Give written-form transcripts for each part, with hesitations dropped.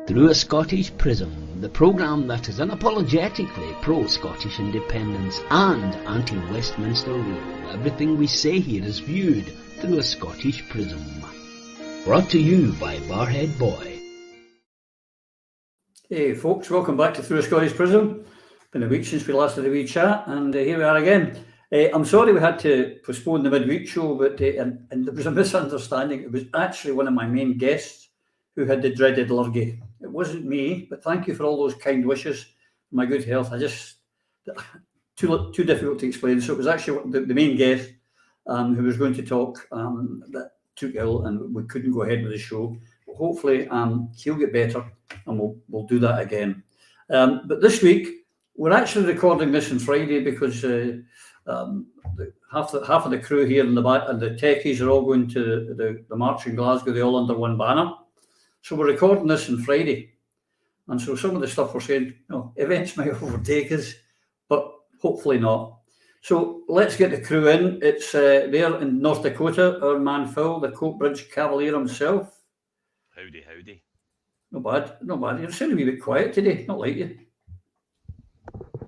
Through a Scottish Prism, the programme that is unapologetically pro-Scottish independence and anti-Westminster rule. Everything we say here is viewed through a Scottish Prism. Brought to you by Barhead Boy. Hey folks, welcome back to Through a Scottish Prism. Been a week since we last had a wee chat, and here we are again. I'm sorry we had to postpone the midweek show, but and there was a misunderstanding. It was actually one of my main guests who had the dreaded lurgy. It wasn't me, but thank you for all those kind wishes for my good health. I just, too difficult to explain. So it was actually the main guest who was going to talk that took ill, and we couldn't go ahead with the show. But hopefully he'll get better, and we'll do that again. But this week, we're actually recording this on Friday because half of the crew here in the back and the techies are all going to the march in Glasgow. They're all under one banner. So we're recording this on Friday. And so some of the stuff we're saying, events might overtake us, but hopefully not. So let's get the crew in. It's there in North Dakota, our man Phil, the Coatbridge Cavalier himself. Howdy. Not bad. You're sounding a wee bit quiet today, not like you.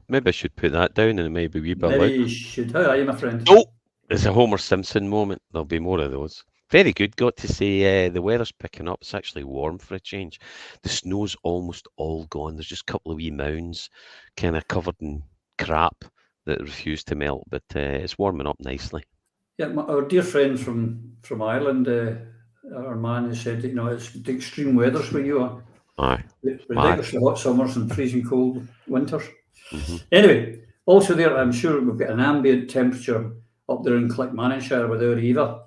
Maybe I should put that down and maybe a wee bit Maybe you should. How are you, my friend? Oh, it's a Homer Simpson moment. There'll be more of those. Very good. Got to say the weather's picking up. It's actually warm for a change. The snow's almost all gone. There's just a couple of wee mounds kind of covered in crap that refuse to melt, but it's warming up nicely. Yeah, our dear friend from Ireland, our man has said, it's the extreme weathers where you are. Aye. Ridiculously hot summers and freezing cold winters. Mm-hmm. Anyway, also there, I'm sure we've got an ambient temperature up there in Clickmannanshire with our Eva.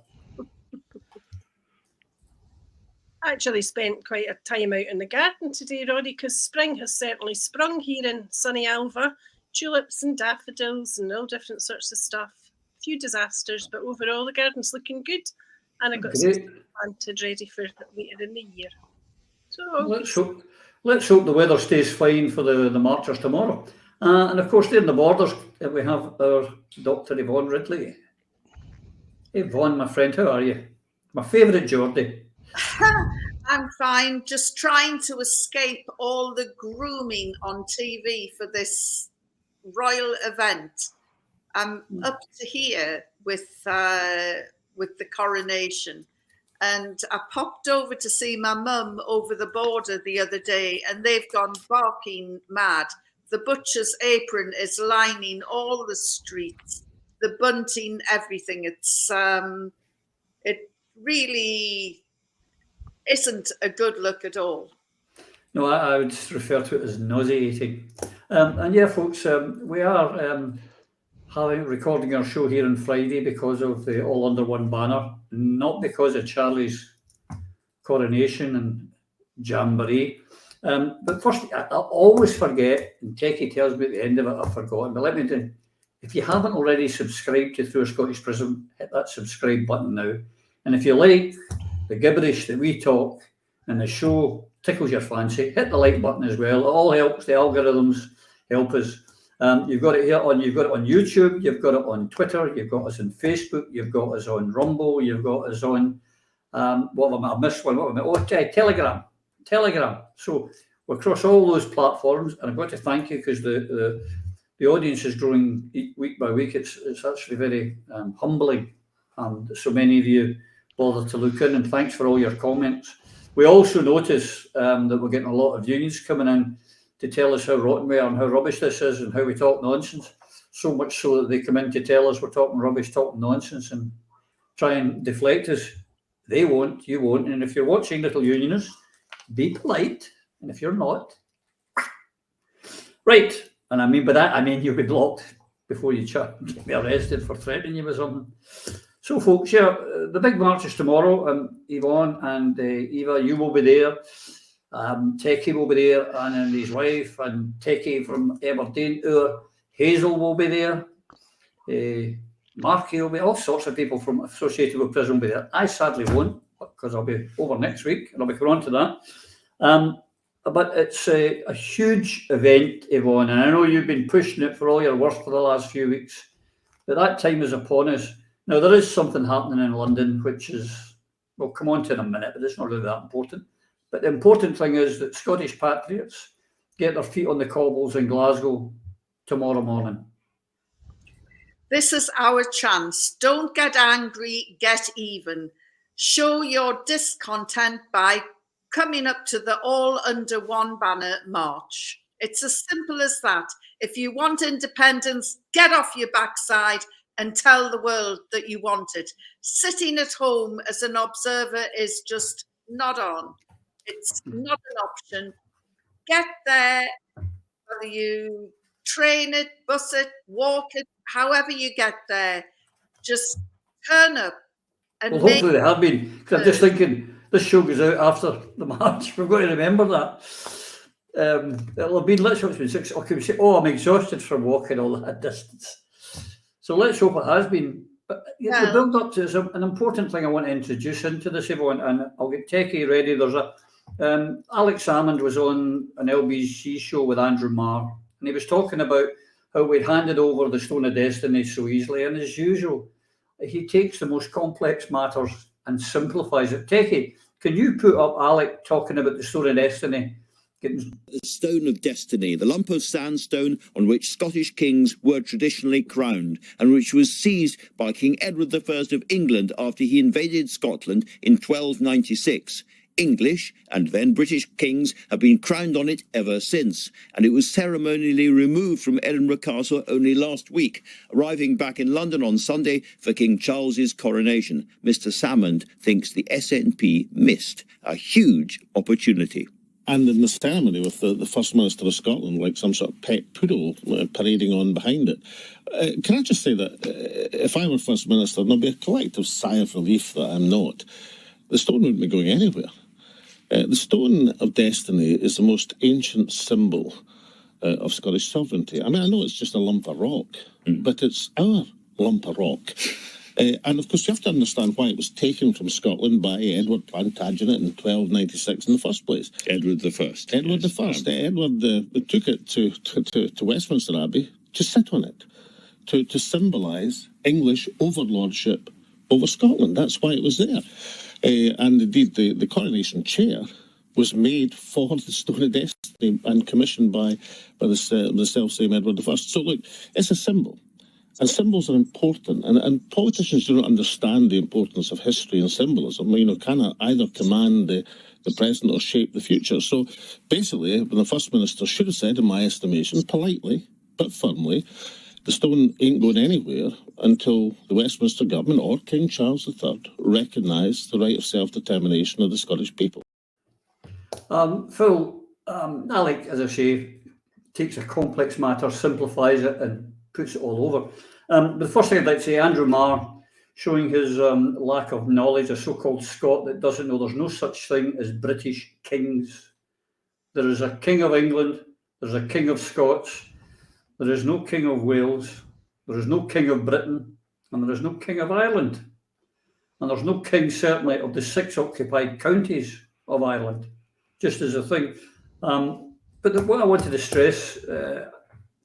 I actually spent quite a time out in the garden today, Roddy, because spring has certainly sprung here in sunny Alva. Tulips and daffodils and all different sorts of stuff. A few disasters, but overall the garden's looking good. And I got some planted ready for later in the year. So let's hope the weather stays fine for the marchers tomorrow. And of course, there in the borders, we have our Dr. Yvonne Ridley. Hey, Yvonne, my friend, how are you? My favourite Geordie. I'm fine, just trying to escape all the grooming on TV for this royal event. I'm up to here with the coronation, and I popped over to see my mum over the border the other day, and they've gone barking mad. The butcher's apron is lining all the streets, the bunting, everything. It's it really isn't a good look at all. No, I would refer to it as nauseating. And yeah, folks, we are recording our show here on Friday because of the All Under One banner, not because of Charlie's coronation and jamboree. But first, I always forget, and Keich tells me at the end of it I've forgotten, but let me do. If you haven't already subscribed to Through a Scottish Prism, hit that subscribe button now. And if you like the gibberish that we talk and the show tickles your fancy, hit the like button as well. It all helps. The algorithms help us. You've got it on YouTube, you've got it on Twitter, you've got us on Facebook, you've got us on Rumble, you've got us on I missed one. Telegram. So we're across all those platforms, and I've got to thank you because the audience is growing week by week. It's actually very humbling, and so many of you bother to look in, and thanks for all your comments. We also notice that we're getting a lot of unions coming in to tell us how rotten we are and how rubbish this is and how we talk nonsense, so much so that they come in to tell us we're talking rubbish, talking nonsense, and try and deflect us. They won't, you won't. And if you're watching, little unionists, be polite, and if you're not, right. And I mean by that, I mean you'll be blocked before you get me arrested for threatening you with something. So, folks, yeah, the big march is tomorrow. Yvonne and Eva, you will be there. Techie will be there, and his wife, and Techie from Aberdeen. Hazel will be there. Marky will be, all sorts of people from associated with Prism will be there. I sadly won't, because I'll be over next week, and I'll be coming on to that. But it's a huge event, Yvonne, and I know you've been pushing it for all your work for the last few weeks, but that time is upon us. Now, there is something happening in London, which is, we'll come on to in a minute, but it's not really that important. But the important thing is that Scottish patriots get their feet on the cobbles in Glasgow tomorrow morning. This is our chance. Don't get angry, get even. Show your discontent by coming up to the All Under One Banner March. It's as simple as that. If you want independence, get off your backside and tell the world that you want it. Sitting at home as an observer is just not on. It's not an option. Get there, whether you train it, bus it, walk it, however you get there, just turn up. And well, hopefully they have been, because I'm just thinking this show goes out after the march. We've got to remember that. It'll have been, let's hope it's been 6 o'clock. We say, oh, I'm exhausted from walking all that distance. So let's hope it has been. But the build up to is an important thing I want to introduce into this, everyone, and I'll get techie ready. There's a Alex Salmond was on an LBC show with Andrew Marr, and he was talking about how we'd handed over the Stone of Destiny so easily, and as usual, he takes the most complex matters and simplifies it. Techie, can you put up Alec talking about the Stone of Destiny? The Stone of Destiny, the lump of sandstone on which Scottish kings were traditionally crowned, and which was seized by King Edward I of England after he invaded Scotland in 1296. English and then British kings have been crowned on it ever since, and it was ceremonially removed from Edinburgh Castle only last week, arriving back in London on Sunday for King Charles's coronation. Mr. Salmond thinks the SNP missed a huge opportunity. And in the ceremony with the First Minister of Scotland, like some sort of pet poodle parading on behind it. Can I just say that if I were First Minister, there'd be a collective sigh of relief that I'm not. The stone wouldn't be going anywhere. The Stone of Destiny is the most ancient symbol of Scottish sovereignty. I mean, I know it's just a lump of rock, but it's our lump of rock. And of course, you have to understand why it was taken from Scotland by Edward Plantagenet in 1296 in the first place. Edward I. Edward I. Edward took it to Westminster Abbey to sit on it, to symbolise English overlordship over Scotland. That's why it was there. And indeed, the coronation chair was made for the Stone of Destiny and commissioned by the self-same Edward I. So look, it's a symbol. And symbols are important, and politicians do not understand the importance of history and symbolism. You know, cannot either command the present or shape the future. So basically, when the First Minister should have said, in my estimation, politely but firmly, the stone ain't going anywhere until the Westminster Government or King Charles III recognise the right of self-determination of the Scottish people. Phil, Alec, as I say, takes a complex matter, simplifies it and puts it all over. The first thing I'd like to say, Andrew Marr, showing his lack of knowledge, a so-called Scot that doesn't know there's no such thing as British kings. There is a King of England, there's a King of Scots, there is no King of Wales, there is no King of Britain, and there is no King of Ireland. And there's no king, certainly, of the 6 occupied counties of Ireland, just as a thing. But what I wanted to stress,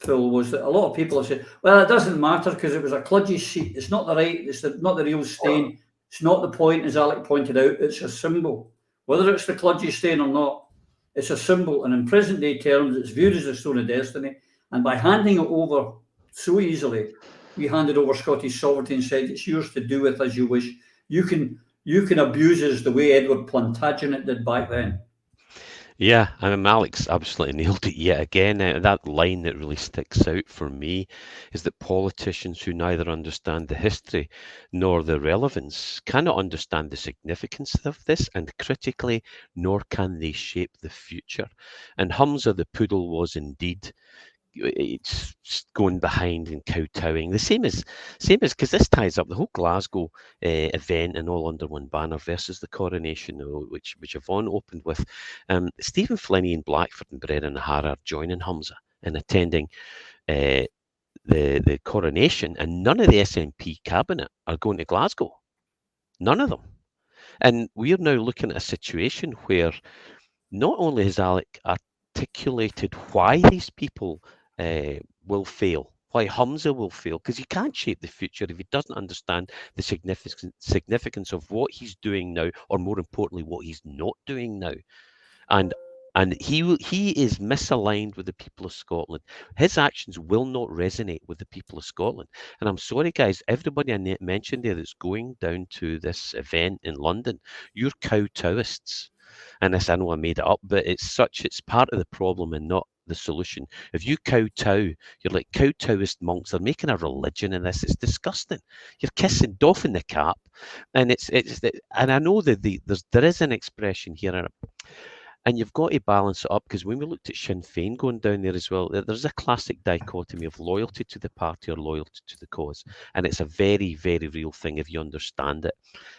Phil, was that a lot of people have said, well, it doesn't matter because it was a Cludgy seat. It's not not the real stain. It's not the point, as Alec pointed out. It's a symbol. Whether it's the Cludgy stain or not, it's a symbol. And in present-day terms, it's viewed as the Stone of Destiny. And by handing it over so easily, we handed over Scottish sovereignty and said, it's yours to do with as you wish. You can abuse us the way Edward Plantagenet did back then. Yeah, I mean, Alex absolutely nailed it yet again. That line that really sticks out for me is that politicians who neither understand the history nor the relevance cannot understand the significance of this, and critically, nor can they shape the future. And Humza the poodle was indeed, it's going behind and kowtowing. The same as because this ties up the whole Glasgow event and All Under One Banner versus the coronation, which Yvonne opened with. Stephen Flinney and Blackford and Brennan O'Hara are joining Humza in attending the coronation, and none of the SNP cabinet are going to Glasgow. None of them. And we're now looking at a situation where not only has Alec articulated why these people will fail, why Humza will fail, because he can't shape the future if he doesn't understand the significance of what he's doing now, or more importantly, what he's not doing now. and he is misaligned with the people of Scotland. His actions will not resonate with the people of Scotland. And I'm sorry, guys, everybody I mentioned there that's going down to this event in London, you're kowtowists. And this, I know I made it up, but it's part of the problem and not the solution. If you kowtow, you're like kowtowist monks. They're making a religion in this. It's disgusting. You're doffing the cap, and and I know that there is an expression here, and you've got to balance it up, because when we looked at Sinn Féin going down there as well, there's a classic dichotomy of loyalty to the party or loyalty to the cause, and it's a very, very real thing if you understand it,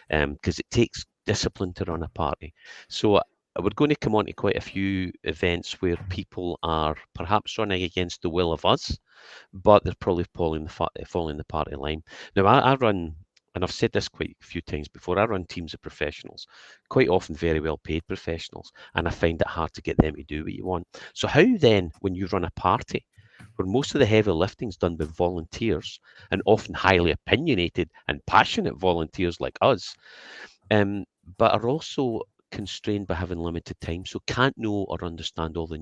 because it takes discipline to run a party. So we're going to come on to quite a few events where people are perhaps running against the will of us, but they're probably following the party line. Now, I run, and I've said this quite a few times before, I run teams of professionals, quite often very well paid professionals, and I find it hard to get them to do what you want. So how then, when you run a party where most of the heavy lifting is done by volunteers, and often highly opinionated and passionate volunteers like us, but are also constrained by having limited time, so can't know or understand all the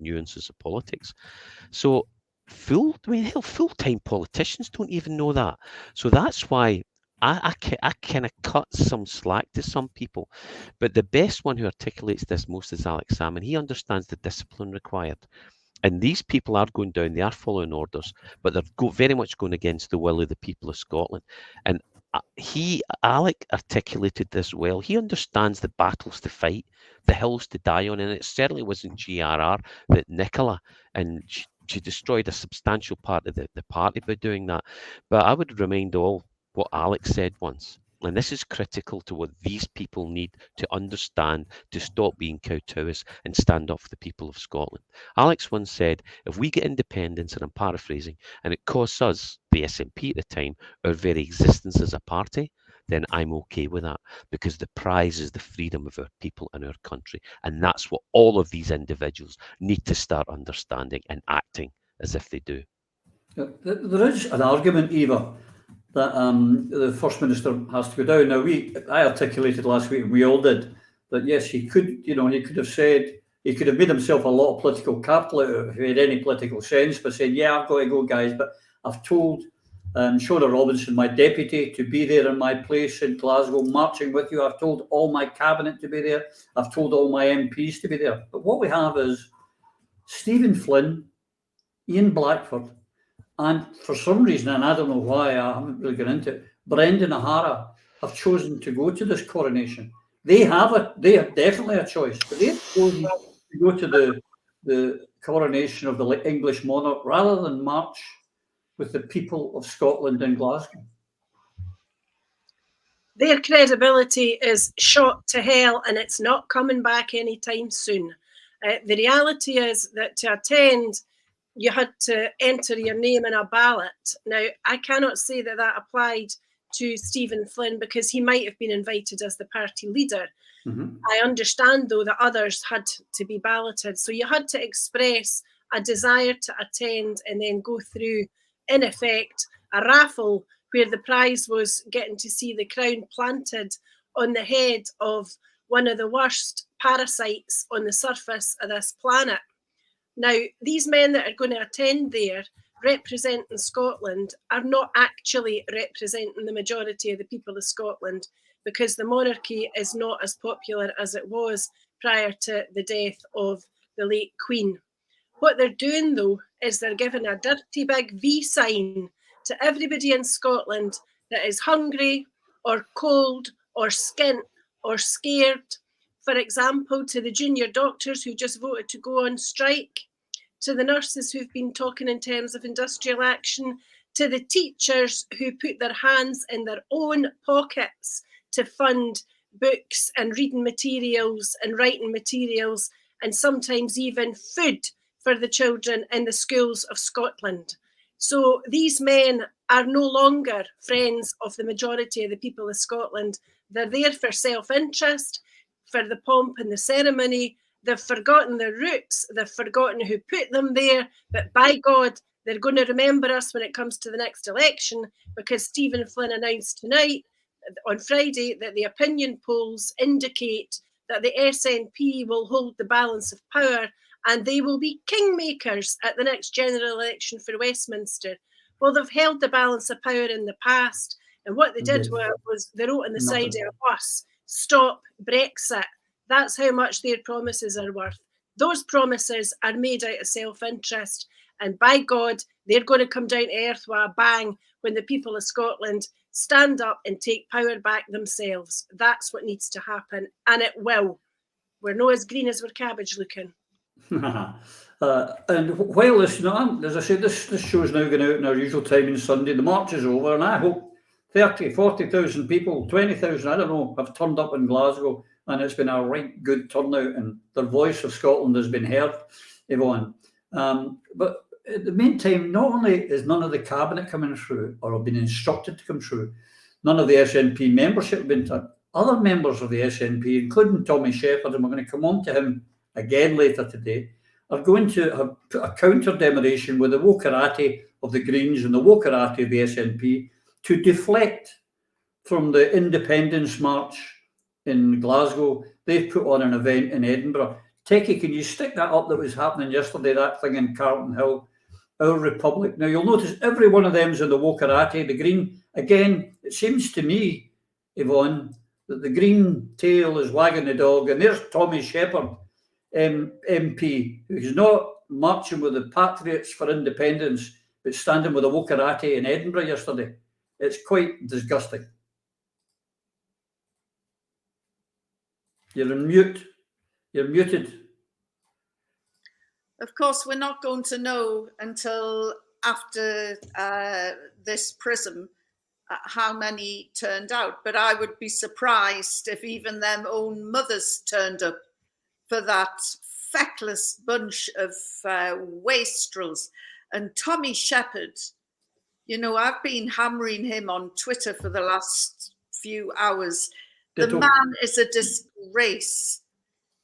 nuances of politics. So full-time politicians don't even know that. So that's why I kind of cut some slack to some people. But the best one who articulates this most is Alex Salmon. He understands the discipline required. And these people are going down, they are following orders, but they're very much going against the will of the people of Scotland. And Alec articulated this well. He understands the battles to fight, the hills to die on, and it certainly wasn't GRR that Nicola, and she destroyed a substantial part of the party by doing that. But I would remind all what Alex said once, and this is critical to what these people need to understand to stop being kowtowists and stand up for the people of Scotland. Alex once said, if we get independence, and I'm paraphrasing, and it costs us, the SNP at the time, our very existence as a party, then I'm okay with that, because the prize is the freedom of our people and our country. And that's what all of these individuals need to start understanding and acting as if they do. There is an argument, Eva, that the First Minister has to go down. Now, I articulated last week, and we all did, that yes, he could have said, he could have made himself a lot of political capital out of it if he had any political sense, by saying, yeah, I've got to go, guys, but I've told Shona Robinson, my deputy, to be there in my place in Glasgow, marching with you. I've told all my cabinet to be there. I've told all my MPs to be there. But what we have is Stephen Flynn, Ian Blackford, and for some reason, and I don't know why, I haven't really got into it, Brendan O'Hara have chosen to go to this coronation. They have definitely a choice, but they've chosen to go to the coronation of the English monarch rather than march with the people of Scotland in Glasgow. Their credibility is shot to hell, and it's not coming back anytime soon. The reality is that to attend, you had to enter your name in a ballot. Now, I cannot say that that applied to Stephen Flynn, because he might have been invited as the party leader. Mm-hmm. I understand, though, that others had to be balloted. So you had to express a desire to attend and then go through, in effect, a raffle where the prize was getting to see the crown planted on the head of one of the worst parasites on the surface of this planet. Now, these men that are going to attend there representing Scotland are not actually representing the majority of the people of Scotland, because the monarchy is not as popular as it was prior to the death of the late Queen. What they're doing, though, is they're giving a dirty big V sign to everybody in Scotland that is hungry or cold or skint or scared. For example, to the junior doctors who just voted to go on strike, to the nurses who've been talking in terms of industrial action, to the teachers who put their hands in their own pockets to fund books and reading materials and writing materials, and sometimes even food for the children in the schools of Scotland. So these men are no longer friends of the majority of the people of Scotland. They're there for self-interest, for the pomp and the ceremony. They've forgotten their roots. They've forgotten who put them there. But by God, they're going to remember us when it comes to the next election, because Stephen Flynn announced tonight, on Friday, that the opinion polls indicate that the SNP will hold the balance of power and they will be kingmakers at the next general election for Westminster. Well, they've held the balance of power in the past, and what they did was they wrote on the side of a bus, "Stop Brexit." That's how much their promises are worth. Those promises are made out of self-interest, and by God, they're going to come down to earth with a bang when the people of Scotland stand up and take power back themselves. That's what needs to happen, and it will. We're not as green as we're cabbage looking. And while this, as I said, this show's now going out in our usual time on Sunday. The march is over, and I hope 30, 40,000 people, 20,000, I don't know, have turned up in Glasgow, and it's been a right good turnout, and the voice of Scotland has been heard, Yvonne. But at the meantime, not only is none of the cabinet coming through or have been instructed to come through, none of the SNP membership have been other members of the SNP, including Tommy Sheppard, and we're going to come on to him again later today, are going to have put a counter-demonstration with the Wokarati of the Greens and the Wokarati of the SNP to deflect from the Independence March in Glasgow. They've put on an event in Edinburgh. Techie, can you stick that up that was happening yesterday, that thing in Carlton Hill, Our Republic? Now, you'll notice every one of them is in the Wokarati, the Green. Again, it seems to me, Yvonne, that the green tail is wagging the dog, and there's Tommy Sheppard, MP, who's not marching with the Patriots for Independence, but standing with the Wokarati in Edinburgh yesterday. It's quite disgusting. You're on mute. You're muted. Of course, we're not going to know until after this Prism how many turned out, but I would be surprised if even them own mothers turned up for that feckless bunch of wastrels. And Tommy Sheppard, I've been hammering him on Twitter for the last few hours. The man is a disgrace.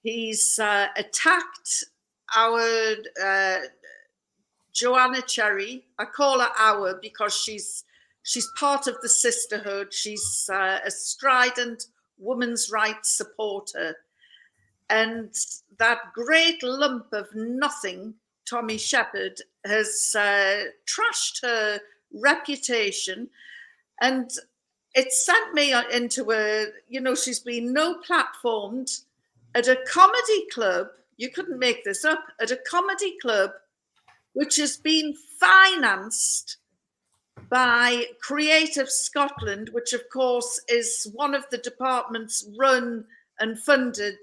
He's attacked our Joanna Cherry. I call her our because she's part of the sisterhood. She's a strident women's rights supporter. And that great lump of nothing, Tommy Sheppard, has trashed her reputation. And it sent me into she's been no-platformed at a comedy club. You couldn't make this up. At a comedy club, which has been financed by Creative Scotland, which of course is one of the departments run and funded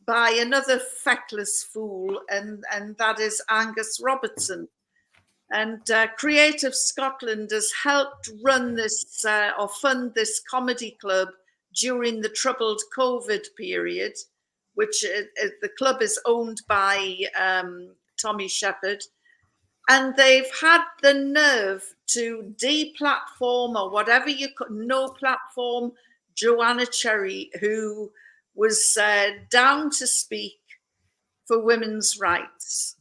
by another feckless fool, and that is Angus Robertson. And Creative Scotland has helped run this or fund this comedy club during the troubled COVID period, which the club is owned by Tommy Sheppard. And they've had the nerve to deplatform or whatever no platform Joanna Cherry, who was down to speak for women's rights.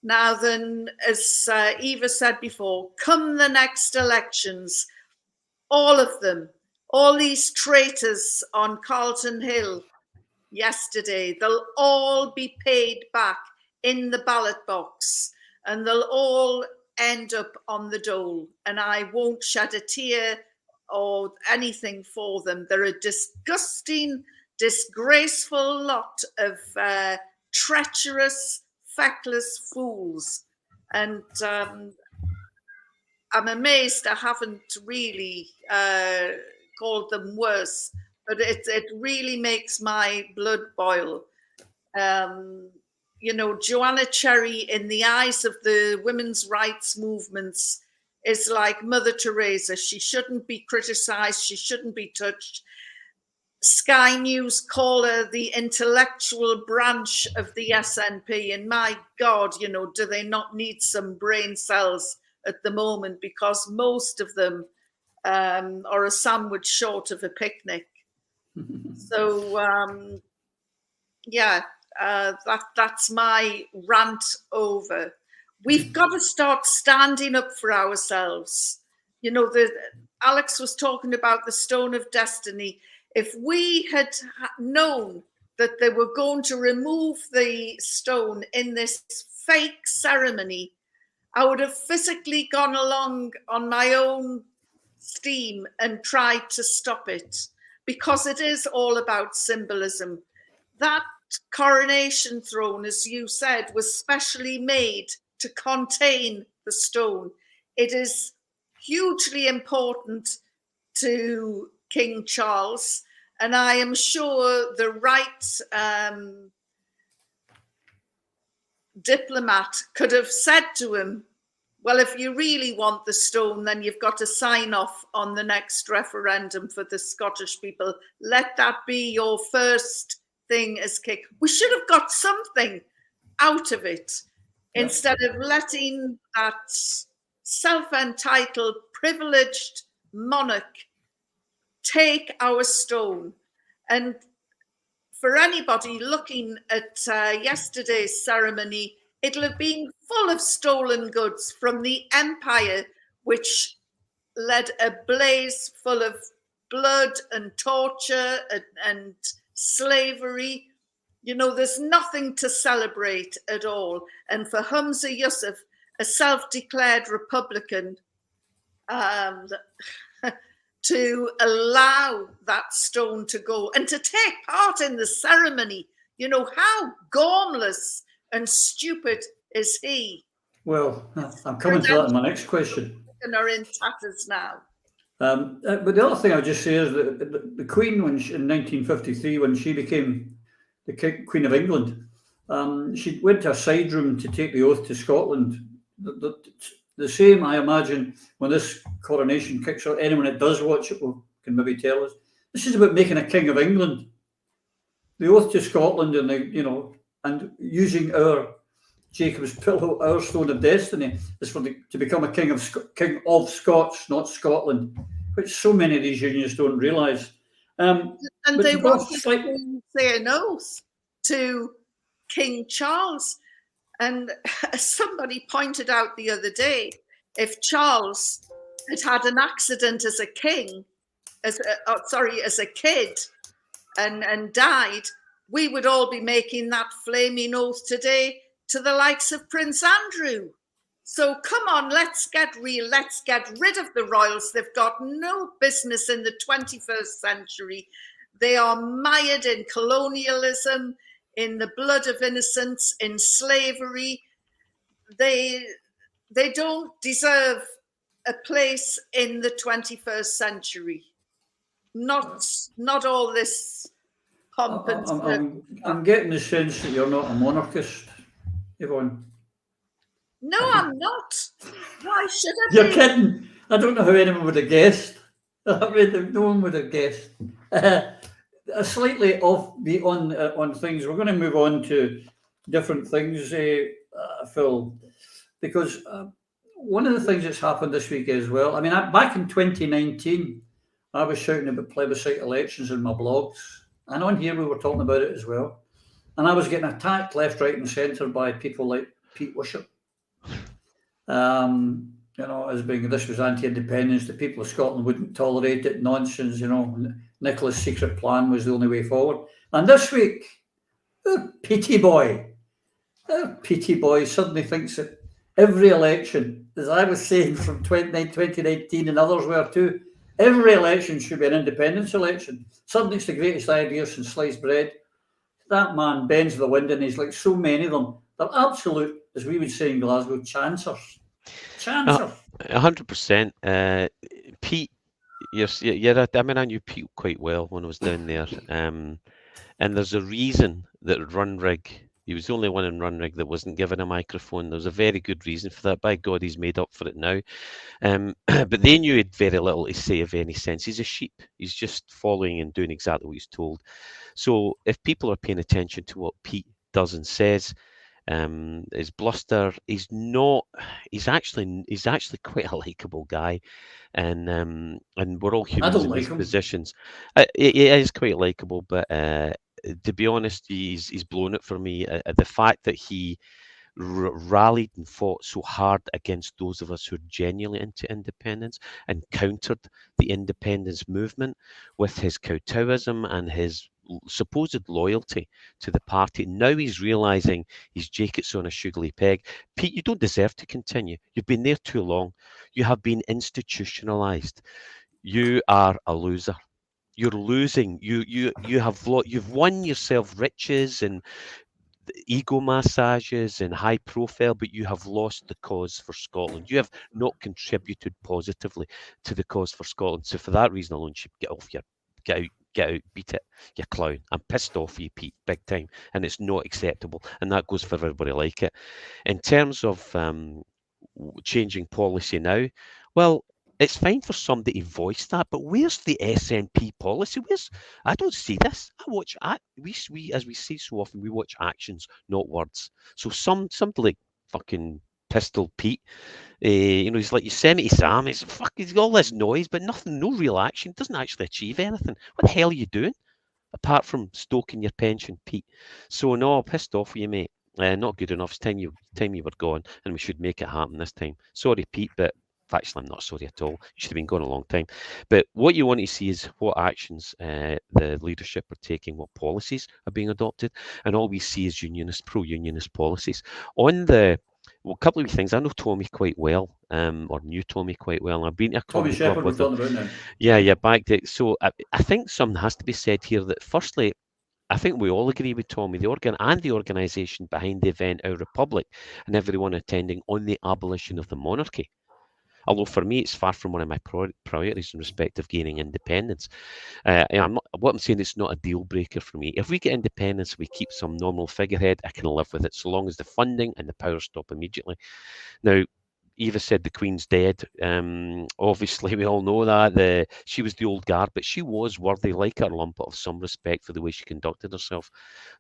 Now then, as Eva said before, come the next elections, all of them, all these traitors on Carlton Hill yesterday, they'll all be paid back in the ballot box, and they'll all end up on the dole, and I won't shed a tear or anything for them. They're a disgusting, disgraceful lot of treacherous, feckless fools. And I'm amazed I haven't really called them worse, but it really makes my blood boil. Joanna Cherry, in the eyes of the women's rights movements, is like Mother Teresa. She shouldn't be criticised. She shouldn't be touched. Sky News call her the intellectual branch of the SNP. And my God, do they not need some brain cells at the moment? Because most of them are a sandwich short of a picnic. So, that's my rant over. We've got to start standing up for ourselves. Alex was talking about the Stone of Destiny. If we had known that they were going to remove the stone in this fake ceremony, I would have physically gone along on my own steam and tried to stop it, because it is all about symbolism. That coronation throne, as you said, was specially made to contain the stone. It is hugely important to King Charles, and I am sure the right diplomat could have said to him, well, if you really want the stone, then you've got to sign off on the next referendum for the Scottish people. Let that be your first thing as King. We should have got something out of it, instead of letting that self-entitled, privileged monarch take our stone. And for anybody looking at yesterday's ceremony, it'll have been full of stolen goods from the empire, which led a blaze full of blood and torture and slavery. You know, there's nothing to celebrate at all. And for Humza Yousaf, a self-declared Republican, to allow that stone to go and to take part in the ceremony, you know, how gormless and stupid is he? Well, I'm coming to that in my next question. Are in tatters now. But the other thing I'll just say is that the Queen, when in 1953, when she became the Queen of England, she went to a side room to take the oath to Scotland. The same, I imagine, when this coronation kicks off, anyone that does watch it can maybe tell us. This is about making a King of England. The oath to Scotland, and and using our Jacob's pillow, our stone of destiny, is to become a king of Scots, not Scotland, which so many of these unions don't realise. And they wanted to say an oath to King Charles. And as somebody pointed out the other day, if Charles had an accident as a king, as a kid, and died, we would all be making that flaming oath today to the likes of Prince Andrew. So come on, let's get real. Let's get rid of the royals. They've got no business in the 21st century. They are mired in colonialism, in the blood of innocents, in slavery. They don't deserve a place in the 21st century. Not all this pomp and I'm getting the sense that you're not a monarchist, Yvonne. No, I'm not. Why should I be? You're kidding. I don't know how anyone would have guessed. I mean, no one would have guessed. Slightly offbeat on things. We're going to move on to different things, Phil, because one of the things that's happened this week as well. I mean, back in 2019, I was shouting about plebiscite elections in my blogs, and on here we were talking about it as well. And I was getting attacked left, right, and centre by people like Pete Wishart. As being this was anti-independence, the people of Scotland wouldn't tolerate it, nonsense, Nicola's secret plan was the only way forward. And this week, our Petey boy suddenly thinks that every election, as I was saying from 2019 and others were too, every election should be an independence election. Suddenly it's the greatest idea since sliced bread. That man bends the wind, and he's like so many of them. They're absolute, as we would say in Glasgow, chancers. 100%. Pete, I knew Pete quite well when I was down there. And there's a reason that Runrig, he was the only one in Runrig that wasn't given a microphone. There's a very good reason for that. By God, he's made up for it now. But they knew he had very little to say of any sense. He's a sheep. He's just following and doing exactly what he's told. So if people are paying attention to what Pete does and says, his bluster, he's actually quite a likable guy, and we're all humans in these positions. He is quite likable, but to be honest, he's blown it for me. The fact that he rallied and fought so hard against those of us who are genuinely into independence and countered the independence movement with his kowtowism and his supposed loyalty to the party. Now he's realising his jacket's on a sugary peg. Pete, you don't deserve to continue. You've been there too long. You have been institutionalised. You are a loser. You're losing. You've won yourself riches and ego massages and high profile, but you have lost the cause for Scotland. You have not contributed positively to the cause for Scotland. So for that reason alone, you should get out, beat it, you clown. I'm pissed off you, Pete, big time, and it's not acceptable, and that goes for everybody like it. In terms of changing policy now, well, it's fine for somebody to voice that, but where's the SNP policy? I don't see this. We as we see so often, we watch actions, not words. So somebody like fucking Pistol Pete, he's like Yosemite Sam. He's all this noise, but nothing, no real action. Doesn't actually achieve anything. What the hell are you doing apart from stoking your pension, Pete? So no, pissed off with you, mate. Not good enough. It's time you were gone, and we should make it happen this time. Sorry, Pete, but actually, I'm not sorry at all. You should have been gone a long time. But what you want to see is what actions the leadership are taking, what policies are being adopted, and all we see is pro-unionist policies. On a couple of things. I know Tommy quite well, or knew Tommy quite well. I've been to a Tommy club Shepherd, with we're him. talking about now. Yeah, back there. So I think something has to be said here that firstly, I think we all agree with Tommy, the organisation behind the event, Our Republic, and everyone attending on the abolition of the monarchy. Although for me, it's far from one of my priorities in respect of gaining independence. What I'm saying, it's not a deal breaker for me. If we get independence, we keep some nominal figurehead, I can live with it, so long as the funding and the power stop immediately. Now, Eva said the Queen's dead. Obviously, we all know that. She was the old guard, but she was worthy, like her lump, of some respect for the way she conducted herself.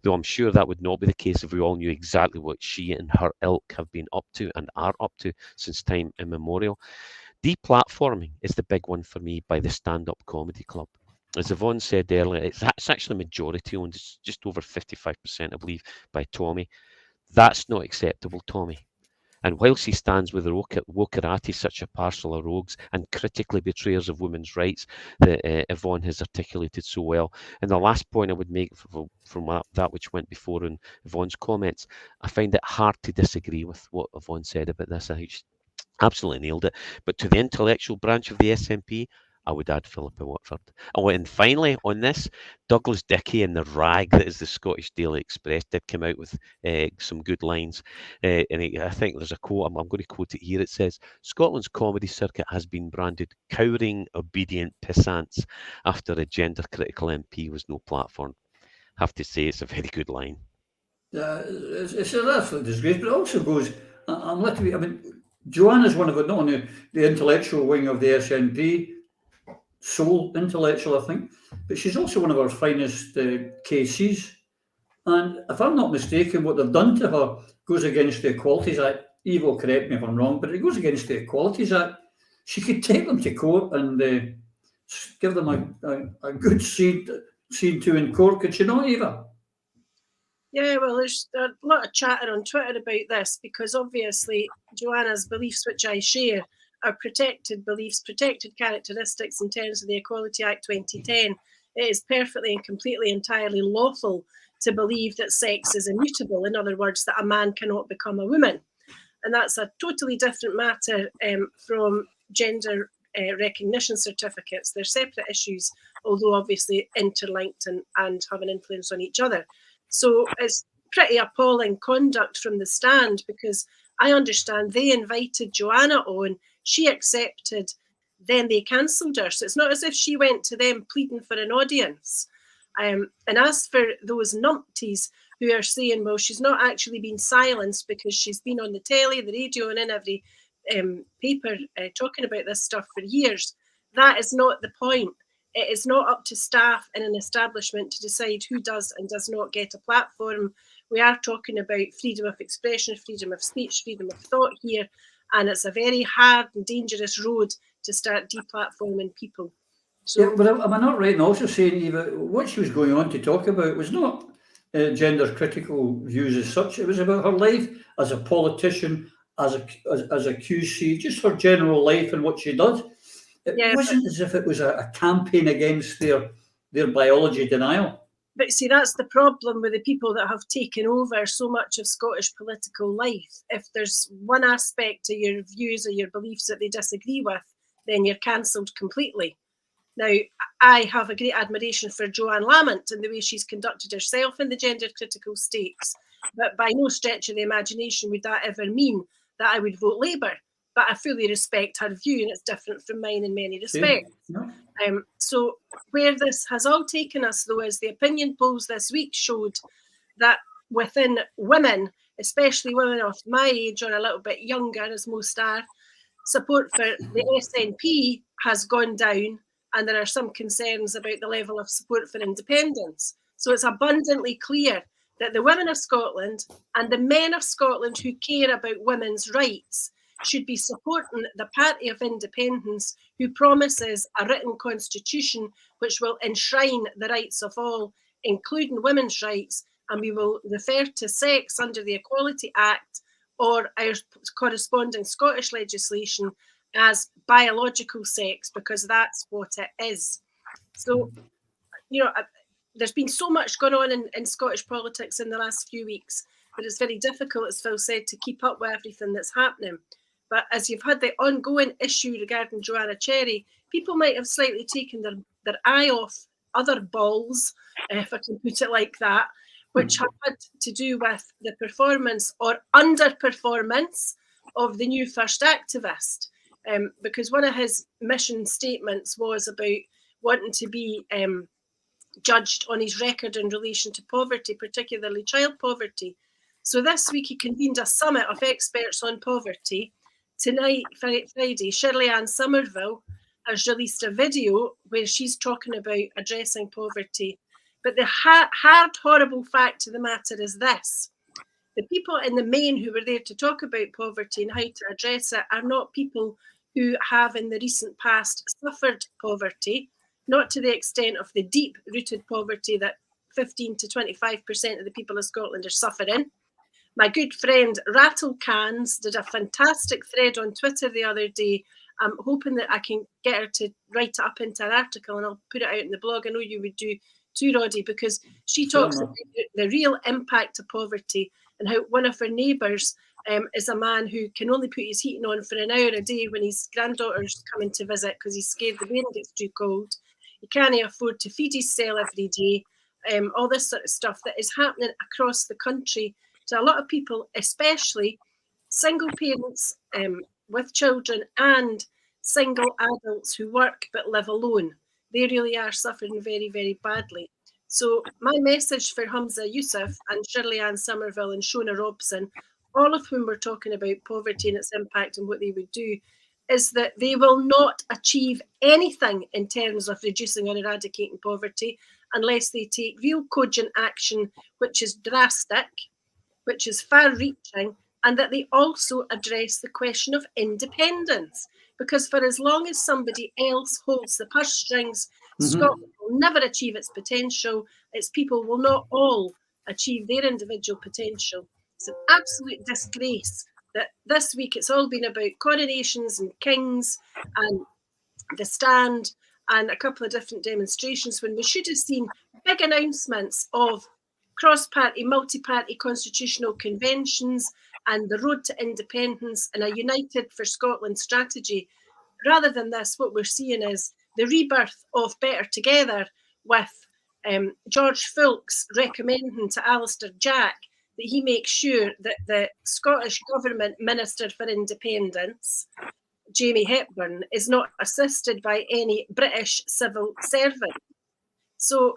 Though I'm sure that would not be the case if we all knew exactly what she and her ilk have been up to and are up to since time immemorial. Deplatforming is the big one for me by the stand-up comedy club. As Yvonne said earlier, it's actually majority owned. It's just over 55%, I believe, by Tommy. That's not acceptable, Tommy. And whilst he stands with the wokerati, such a parcel of rogues and critically betrayers of women's rights that Yvonne has articulated so well. And the last point I would make from that which went before in Yvonne's comments, I find it hard to disagree with what Yvonne said about this. I think she absolutely nailed it. But to the intellectual branch of the SNP, I would add Philippa Watford. Oh, and finally, on this, Douglas Dickey and the rag that is the Scottish Daily Express did come out with some good lines. I think there's a quote, I'm going to quote it here. It says, Scotland's comedy circuit has been branded cowering, obedient pissants after a gender-critical MP was no platform. I have to say, it's a very good line. It's an absolute disgrace, but it also goes, Joanna's one of not only the intellectual wing of the SNP, sole intellectual, I think, but she's also one of our finest KCs. And if I'm not mistaken, what they've done to her goes against the Equalities Act. Eva, correct me if I'm wrong, but it goes against the Equalities Act. She could take them to court and give them a good scene to in court, could she not, Eva? Yeah, well, there's a lot of chatter on Twitter about this because obviously Joanna's beliefs, which I share, are protected beliefs, protected characteristics in terms of the Equality Act 2010. It is perfectly and completely entirely lawful to believe that sex is immutable. In other words, that a man cannot become a woman. And that's a totally different matter from gender recognition certificates. They're separate issues, although obviously interlinked and have an influence on each other. So it's pretty appalling conduct from the stand because I understand they invited Joanna on, she accepted, then they cancelled her. So it's not as if she went to them pleading for an audience. And as for those numpties who are saying, well, she's not actually been silenced because she's been on the telly, the radio, and in every paper talking about this stuff for years, that is not the point. It is not up to staff in an establishment to decide who does and does not get a platform. We are talking about freedom of expression, freedom of speech, freedom of thought here, and it's a very hard and dangerous road to start deplatforming people. So, yeah, but am I not right in also saying, Eva, what she was going on to talk about was not gender critical views as such. It was about her life as a politician, as a QC, just her general life and what she does. It wasn't as if it was a campaign against their biology denial. But see, that's the problem with the people that have taken over so much of Scottish political life. If there's one aspect to your views or your beliefs that they disagree with, then you're cancelled completely. Now, I have a great admiration for Joanne Lamont and the way she's conducted herself in the gender critical stakes, but by no stretch of the imagination would that ever mean that I would vote Labour. But I fully respect her view, and it's different from mine in many respects. So where this has all taken us, though, is the opinion polls this week showed that within women, especially women of my age or a little bit younger, as most are, support for the SNP has gone down, and there are some concerns about the level of support for independence. So it's abundantly clear that the women of Scotland and the men of Scotland who care about women's rights should be supporting the Party of Independence, who promises a written constitution which will enshrine the rights of all, including women's rights, and we will refer to sex under the Equality Act or our corresponding Scottish legislation as biological sex, because that's what it is. So, there's been so much going on in Scottish politics in the last few weeks that it's very difficult, as Phil said, to keep up with everything that's happening. But as you've had the ongoing issue regarding Joanna Cherry, people might have slightly taken their eye off other balls, if I can put it like that, which have had to do with the performance or underperformance of the new first activist. Because one of his mission statements was about wanting to be judged on his record in relation to poverty, particularly child poverty. So this week he convened a summit of experts on poverty. Tonight, Friday, Shirley-Anne Somerville has released a video where she's talking about addressing poverty. But the hard, horrible fact of the matter is this. The people in the main who were there to talk about poverty and how to address it are not people who have in the recent past suffered poverty, not to the extent of the deep-rooted poverty that 15 to 25% of the people of Scotland are suffering. My good friend Rattle Cans did a fantastic thread on Twitter the other day. I'm hoping that I can get her to write it up into an article and I'll put it out in the blog. I know you would do too, Roddy, because she talks about the real impact of poverty and how one of her neighbours is a man who can only put his heating on for an hour a day when his granddaughter's coming to visit because he's scared the rain gets too cold. He can't afford to feed his cell every day. All this sort of stuff that is happening across the country to a lot of people, especially single parents with children and single adults who work but live alone. They really are suffering very, very badly. So my message for Humza Yousaf and Shirley-Anne Somerville and Shona Robson, all of whom were talking about poverty and its impact and what they would do, is that they will not achieve anything in terms of reducing or eradicating poverty unless they take real cogent action, which is drastic, which is far-reaching, and that they also address the question of independence. Because for as long as somebody else holds the purse strings, Scotland will never achieve its potential. Its people will not all achieve their individual potential. It's an absolute disgrace that this week it's all been about coronations and kings and the stand and a couple of different demonstrations when we should have seen big announcements of cross-party, multi-party constitutional conventions and the road to independence and a United for Scotland strategy. Rather than this, what we're seeing is the rebirth of Better Together with George Fulks recommending to Alistair Jack that he makes sure that the Scottish Government Minister for Independence, Jamie Hepburn, is not assisted by any British civil servant. So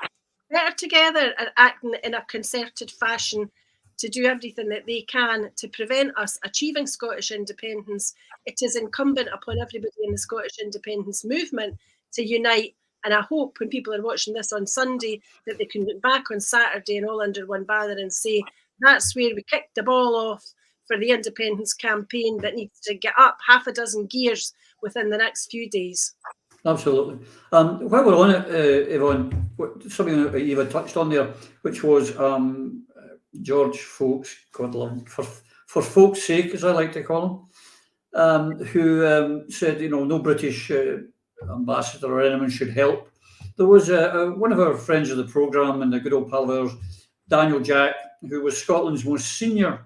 Better Together are acting in a concerted fashion to do everything that they can to prevent us achieving Scottish independence. It is incumbent upon everybody in the Scottish independence movement to unite. And I hope when people are watching this on Sunday that they can look back on Saturday and all under one banner and say, that's where we kicked the ball off for the independence campaign that needs to get up half a dozen gears within the next few days. Absolutely. While we're on it, Yvonne, something that you had touched on there, which was George Fulks, God love him, for folks' sake, as I like to call him, who said, no British ambassador or anyone should help There was one of our friends of the programme and a good old pal of ours, Daniel Jack, who was Scotland's most senior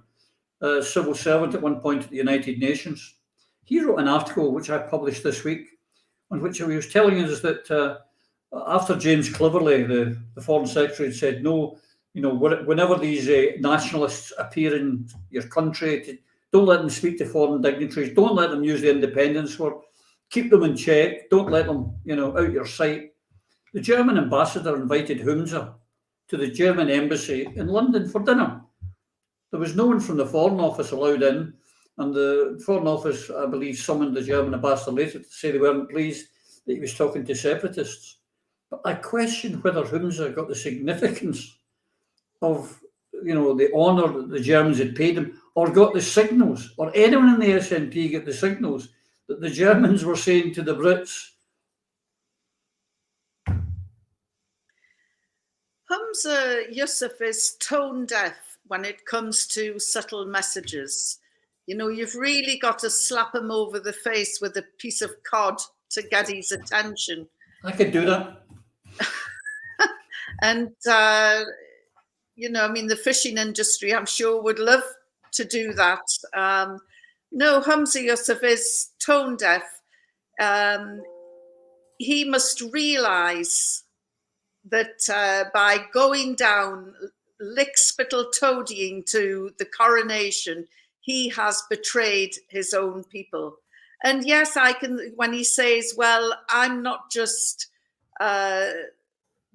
civil servant at one point at the United Nations. He wrote an article which I published this week, on which he was telling us that after James Cleverly, the Foreign Secretary, had said, no, whenever these nationalists appear in your country, don't let them speak to foreign dignitaries, don't let them use the independence word, keep them in check, don't let them, out your sight. The German ambassador invited Humza to the German embassy in London for dinner. There was no one from the Foreign Office allowed in, and the Foreign Office, I believe, summoned the German ambassador later to say they weren't pleased that he was talking to separatists. But I question whether Humza got the significance of, the honour that the Germans had paid him, or got the signals, or anyone in the SNP got the signals that the Germans were saying to the Brits. Humza Yousaf is tone deaf when it comes to subtle messages. You've really got to slap him over the face with a piece of cod to get his attention. I could do that. And, the fishing industry, I'm sure, would love to do that. No, Humza Yousaf is tone deaf. He must realise that by going down lick-spittle toadying to the coronation, he has betrayed his own people. And yes, when he says, well, I'm not just the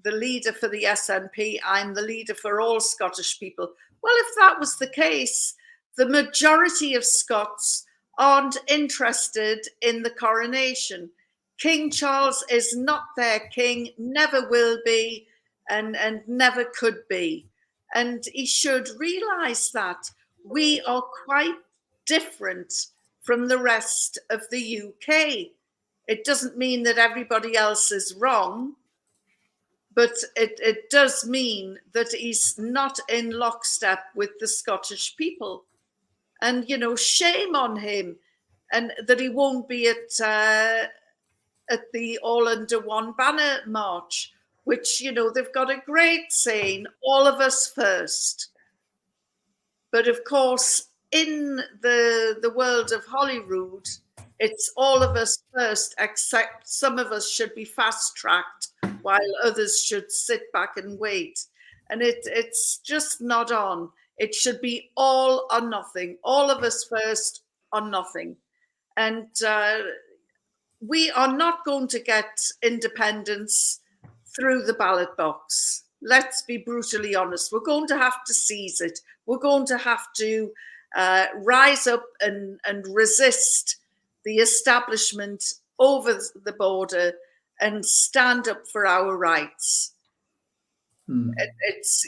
leader for the SNP, I'm the leader for all Scottish people. Well, if that was the case, the majority of Scots aren't interested in the coronation. King Charles is not their king, never will be, and never could be. And he should realise that we are quite different from the rest of the UK. It doesn't mean that everybody else is wrong, but it does mean that he's not in lockstep with the Scottish people. And, shame on him, and that he won't be at the All Under One Banner March, which, they've got a great saying, all of us first. But of course, in the world of Holyrood, it's all of us first, except some of us should be fast-tracked while others should sit back and wait. And it's just not on. It should be all or nothing. All of us first or nothing. And we are not going to get independence through the ballot box. Let's be brutally honest. We're going to have to seize it. We're going to have to rise up and resist the establishment over the border and stand up for our rights. It's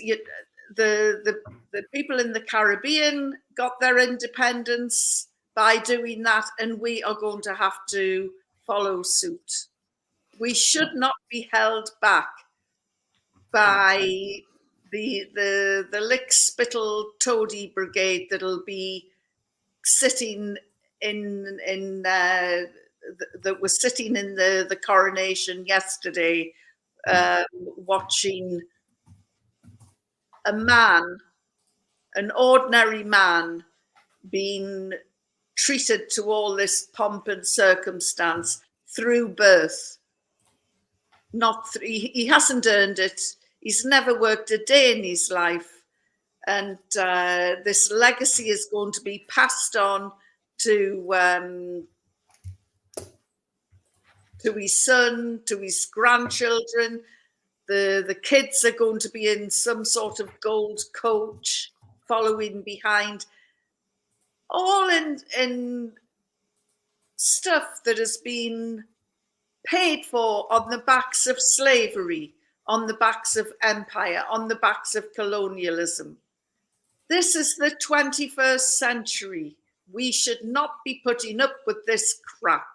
the people in the Caribbean got their independence by doing that, and we are going to have to follow suit. We should not be held back by the lick-spittle toady brigade that'll be sitting that was sitting in the coronation yesterday, watching a man, an ordinary man, being treated to all this pomp and circumstance through birth. He hasn't earned it. He's never worked a day in his life. And this legacy is going to be passed on to his son, to his grandchildren. The kids are going to be in some sort of gold coach following behind, all in stuff that has been paid for on the backs of slavery, on the backs of empire, on the backs of colonialism. This is the 21st century. We should not be putting up with this crap.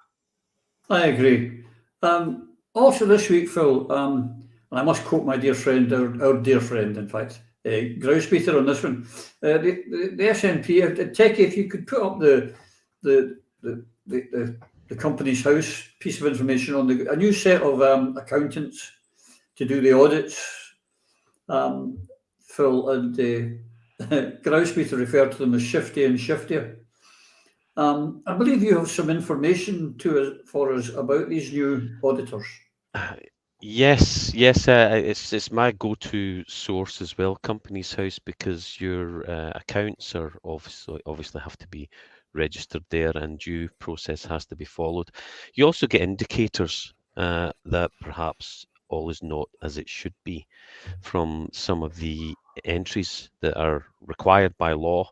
I agree. Also this week, Phil, and I must quote my dear friend, our dear friend, in fact, Grousebeater on this one. The SNP, Techie, if you could put up the Companies House piece of information on a new set of accountants to do the audits. Phil and Grousby to refer to them as shifty and shiftier. I believe you have some information for us about these new auditors. Yes, it's my go-to source as well, Companies House, because your accounts are obviously have to be registered there, and due process has to be followed. You also get indicators that perhaps all is not as it should be from some of the entries that are required by law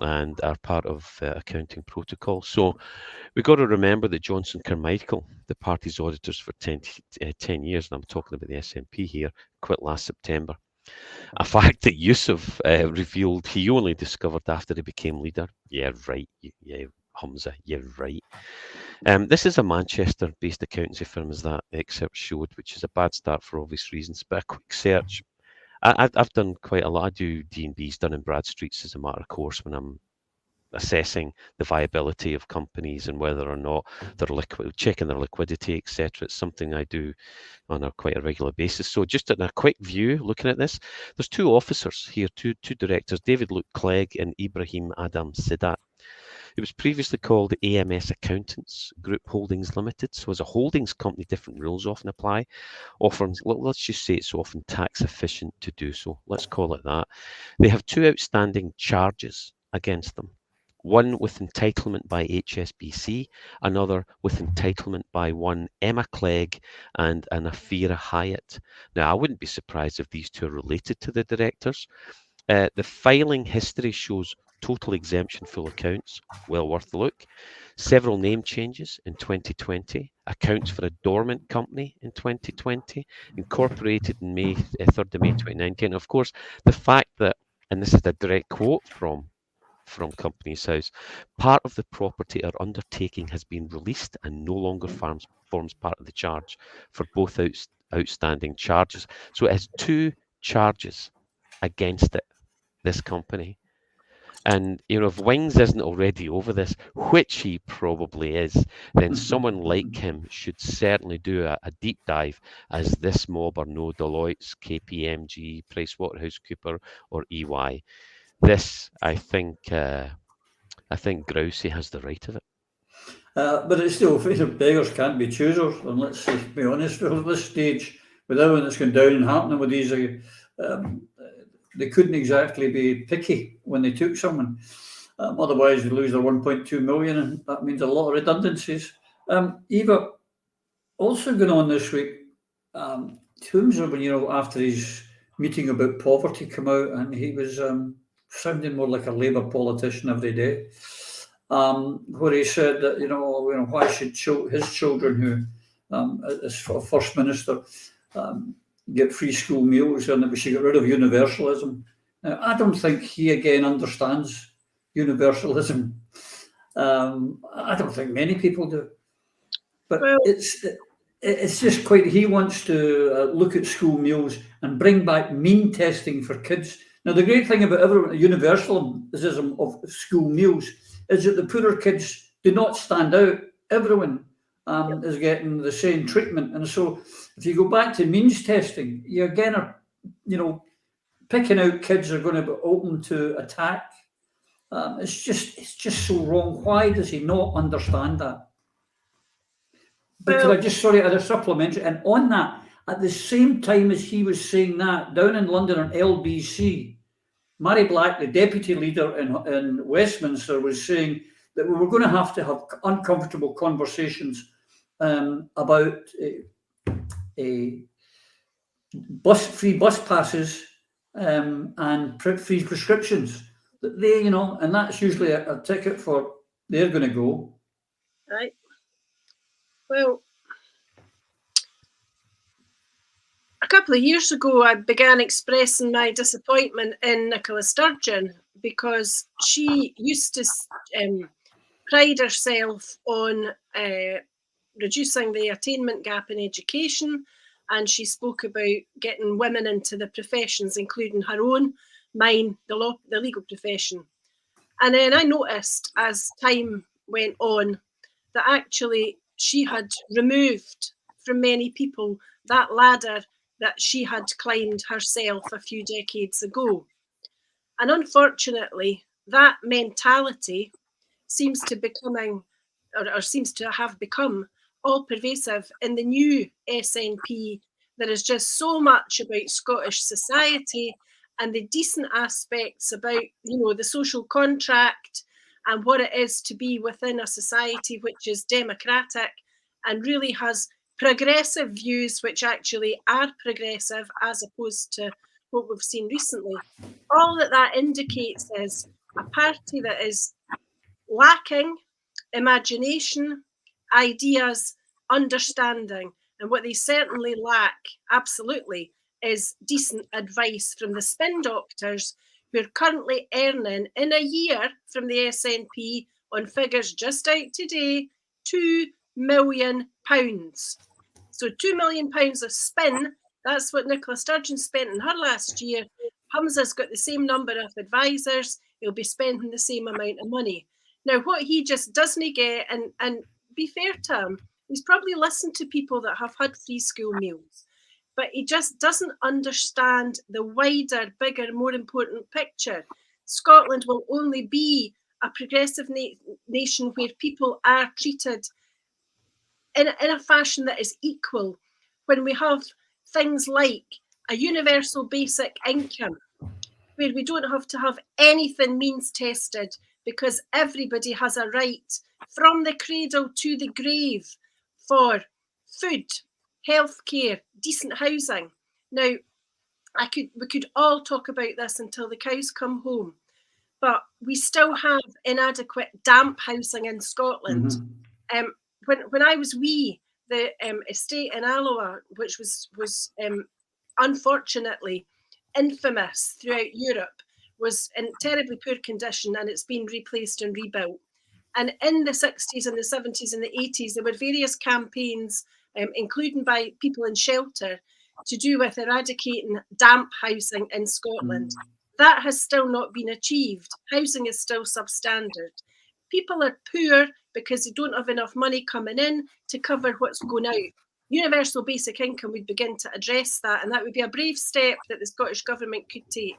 and are part of accounting protocol. So we've got to remember that Johnson Carmichael, the party's auditors for 10 years, and I'm talking about the SNP here, quit last September. A fact that Yusuf revealed he only discovered after he became leader. Yeah, right. Yeah, Hamza, you're right. This is a Manchester-based accountancy firm, as that excerpt showed, which is a bad start for obvious reasons, but a quick search. I've done quite a lot. I do D&Bs done in Bradstreets as a matter of course when I'm assessing the viability of companies and whether or not they're liquid, checking their liquidity, etc. It's something I do on quite a regular basis. So just in a quick view, looking at this, there's two officers here, two directors, David Luke Clegg and Ibrahim Adam Sidat. It was previously called AMS Accountants Group Holdings Limited. So as a holdings company, different rules often apply. Let's just say it's often tax efficient to do so. Let's call it that. They have two outstanding charges against them. One with entitlement by HSBC, another with entitlement by one Emma Clegg and an Afira Hyatt. Now, I wouldn't be surprised if these two are related to the directors. The filing history shows total exemption full accounts, well worth a look. Several name changes in 2020, accounts for a dormant company in 2020, incorporated in 3rd of May 2019. Of course, the fact that, and this is a direct quote from Companies House, part of the property or undertaking has been released and no longer forms part of the charge for both outstanding charges. So it has two charges against it, this company. And, if Wings isn't already over this, which he probably is, then someone like him should certainly do a deep dive, as this mob are no Deloitte's, KPMG, PricewaterhouseCoopers, or EY. This, I think Grousey has the right of it. But it's still, beggars can't be choosers, and let's be honest, at this stage, with everything that's going down and happening with these, they couldn't exactly be picky when they took someone. Otherwise, they lose their 1.2 million, and that means a lot of redundancies. Eva, also going on this week, Toomser, after his meeting about poverty come out, and he was sounding more like a Labour politician every day, where he said that, why should his children, who as First Minister, get free school meals, and that we should get rid of universalism. Now, I don't think he again understands universalism. I don't think many people do. But it's just quite, he wants to look at school meals and bring back mean testing for kids. Now, the great thing about universalism of school meals is that the poorer kids do not stand out. Everyone is getting the same treatment. And so if you go back to means testing, you again are, picking out kids are going to be open to attack. It's just so wrong. Why does he not understand that? But could I just, add a supplementary? And on that, at the same time as he was saying that, down in London on LBC, Mary Black, the deputy leader in Westminster, was saying that we were going to have uncomfortable conversations about free bus passes and free prescriptions. That they, and that's usually a ticket for they're going to go. Right. Well, a couple of years ago, I began expressing my disappointment in Nicola Sturgeon, because she used to pride herself on reducing the attainment gap in education, and she spoke about getting women into the professions, including her own, mine, the legal profession. And then I noticed as time went on that actually she had removed from many people that ladder that she had climbed herself a few decades ago. And unfortunately, that mentality seems to seems to have become all pervasive in the new SNP. There is just so much about Scottish society and the decent aspects about, the social contract and what it is to be within a society which is democratic and really has progressive views which actually are progressive as opposed to what we've seen recently. All that indicates is a party that is lacking imagination, ideas, understanding. And what they certainly lack, absolutely, is decent advice from the spin doctors who are currently earning in a year from the SNP on figures just out today, £2 million. So £2 million of spin, that's what Nicola Sturgeon spent in her last year. Humza's got the same number of advisors, he'll be spending the same amount of money. Now, what he just doesn't get, and be fair to him, he's probably listened to people that have had free school meals, but he just doesn't understand the wider, bigger, more important picture. Scotland will only be a progressive nation where people are treated in a fashion that is equal, when we have things like a universal basic income, where we don't have to have anything means tested because everybody has a right from the cradle to the grave for food, healthcare, decent housing. Now, we could all talk about this until the cows come home, but we still have inadequate damp housing in Scotland. When I was wee, the estate in Alloa, which was unfortunately infamous throughout Europe, was in terribly poor condition, and it's been replaced and rebuilt. And in the 60s and the 70s and the 80s, there were various campaigns, including by people in shelter, to do with eradicating damp housing in Scotland. That has still not been achieved. Housing is still substandard. People are poor because they don't have enough money coming in to cover what's going out. Universal basic income would begin to address that, and that would be a brave step that the Scottish Government could take.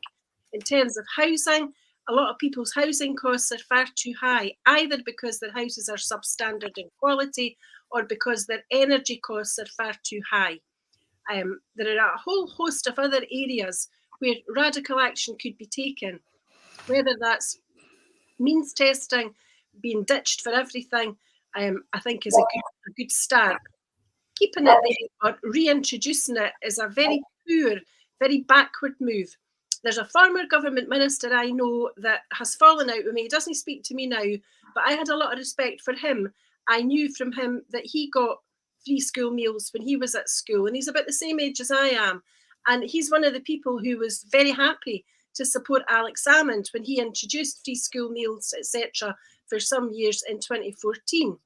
In terms of housing, a lot of people's housing costs are far too high, either because their houses are substandard in quality or because their energy costs are far too high. There are a whole host of other areas where radical action could be taken, whether that's means testing being ditched for everything, I think is a good start. Keeping it there or reintroducing it is a very poor, very backward move. There's a former government minister I know that has fallen out with me. He doesn't speak to me now, but I had a lot of respect for him. I knew from him that he got free school meals when he was at school, and he's about the same age as I am. And he's one of the people who was very happy to support Alex Salmond when he introduced free school meals, etc., for some years in 2014.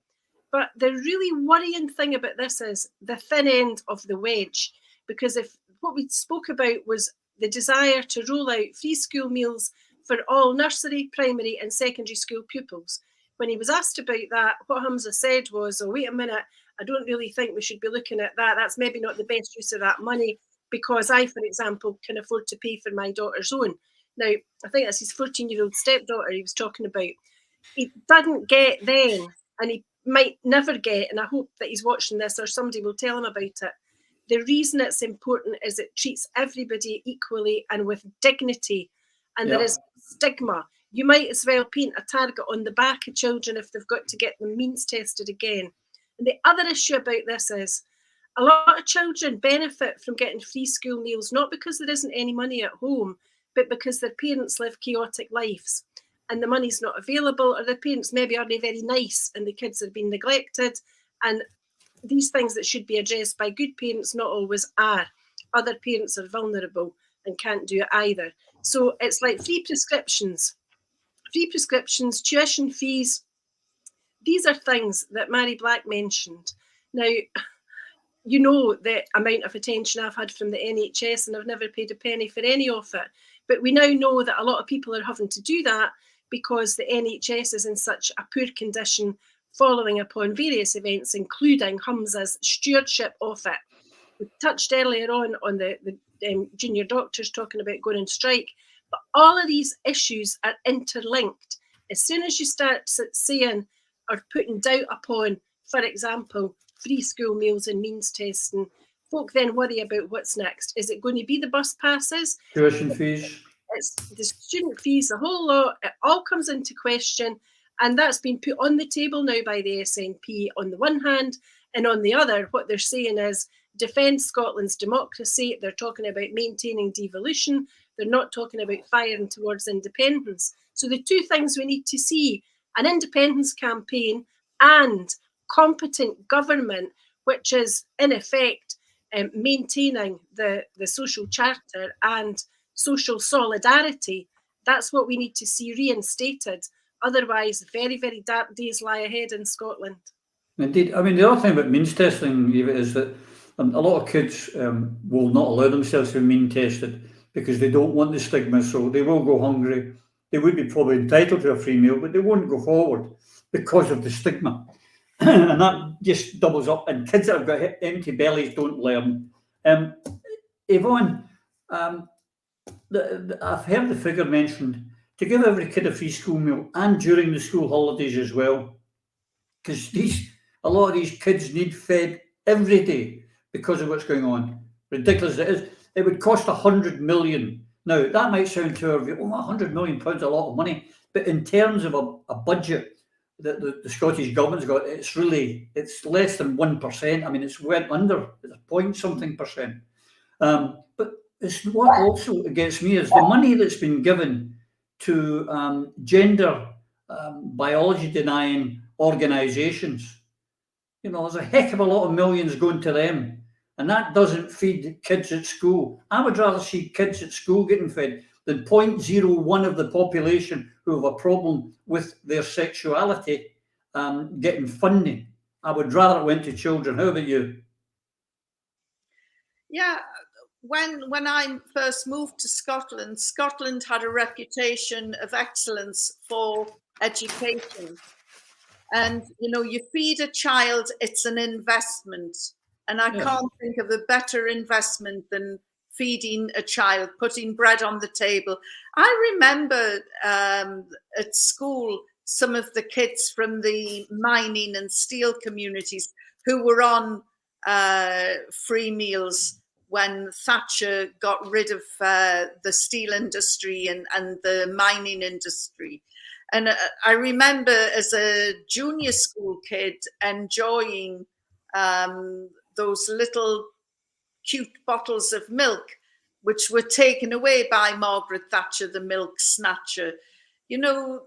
But the really worrying thing about this is the thin end of the wedge, because if what we spoke about was the desire to roll out free school meals for all nursery, primary and secondary school pupils, when he was asked about that, what Humza said was, oh, wait a minute, I don't really think we should be looking at that. That's maybe not the best use of that money, because I, for example, can afford to pay for my daughter's own. Now, I think that's his 14-year-old stepdaughter he was talking about. He didn't get then, and he might never get, and I hope that he's watching this or somebody will tell him about it. The reason it's important is it treats everybody equally and with dignity, and there is stigma. You might as well paint a target on the back of children if they've got to get them means tested again. And the other issue about this is a lot of children benefit from getting free school meals, not because there isn't any money at home, but because their parents live chaotic lives and the money's not available, or their parents maybe aren't very nice and the kids are being neglected. And these things that should be addressed by good parents not always are. Other parents are vulnerable and can't do it either. So it's like free prescriptions, tuition fees. These are things that Mary Black mentioned. Now, you know the amount of attention I've had from the NHS, and I've never paid a penny for any of it. But we now know that a lot of people are having to do that because the NHS is in such a poor condition following upon various events, including Humza's stewardship of it. we touched earlier on the junior doctors talking about going on strike, but all of these issues are interlinked. As soon as you start saying or putting doubt upon, for example, free school meals and means testing, folk then worry about what's next. Is it going to be the bus passes? Tuition fees? It's the student fees, the whole lot. It all comes into question, and that's been put on the table now by the SNP on the one hand, and on the other, what they're saying is defend Scotland's democracy. They're talking about maintaining devolution. They're not talking about firing towards independence. So the two things we need to see, an independence campaign and competent government, which is in effect maintaining the social charter and social solidarity. That's what we need to see reinstated. Otherwise, very, very dark days lie ahead in Scotland. Indeed. I mean, the other thing about means testing, Eva, is that a lot of kids will not allow themselves to be mean tested because they don't want the stigma, so they will go hungry. They would be probably entitled to a free meal, but they won't go forward because of the stigma. And that just doubles up, and kids that have got empty bellies don't learn. Yvonne, I've heard the figure mentioned to give every kid a free school meal and during the school holidays as well, because a lot of these kids need fed every day because of what's going on. Ridiculous it is. It would cost 100 million. Now, that might sound to our view, £100 million is a lot of money, but in terms of a budget that the Scottish government's got, it's less than 1%. I mean, it's went under, it's a point something percent. But it's what also gets me is the money that's been given to gender biology denying organisations. You know, there's a heck of a lot of millions going to them, and that doesn't feed kids at school. I would rather see kids at school getting fed than 0.01 of the population who have a problem with their sexuality getting funding. I would rather it went to children. How about you? Yeah, when I first moved to Scotland, Scotland had a reputation of excellence for education. And, you know, you feed a child, it's an investment. And I can't think of a better investment than feeding a child, putting bread on the table. I remember at school, some of the kids from the mining and steel communities who were on free meals when Thatcher got rid of the steel industry and the mining industry. And I remember as a junior school kid enjoying those little cute bottles of milk, which were taken away by Margaret Thatcher, the milk snatcher. You know,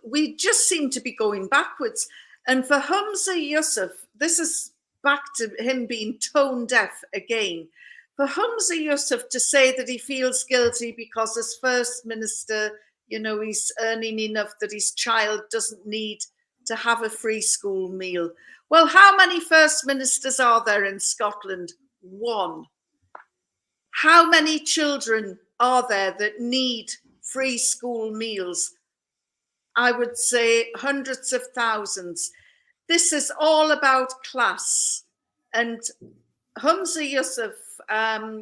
we just seem to be going backwards. And for Humza Yousaf, this is back to him being tone deaf again. For Humza Yousaf to say that he feels guilty because as First Minister, you know, he's earning enough that his child doesn't need to have a free school meal. Well, how many First Ministers are there in Scotland? One. How many children are there that need free school meals? I would say hundreds of thousands. This is all about class. And Humza Yousaf,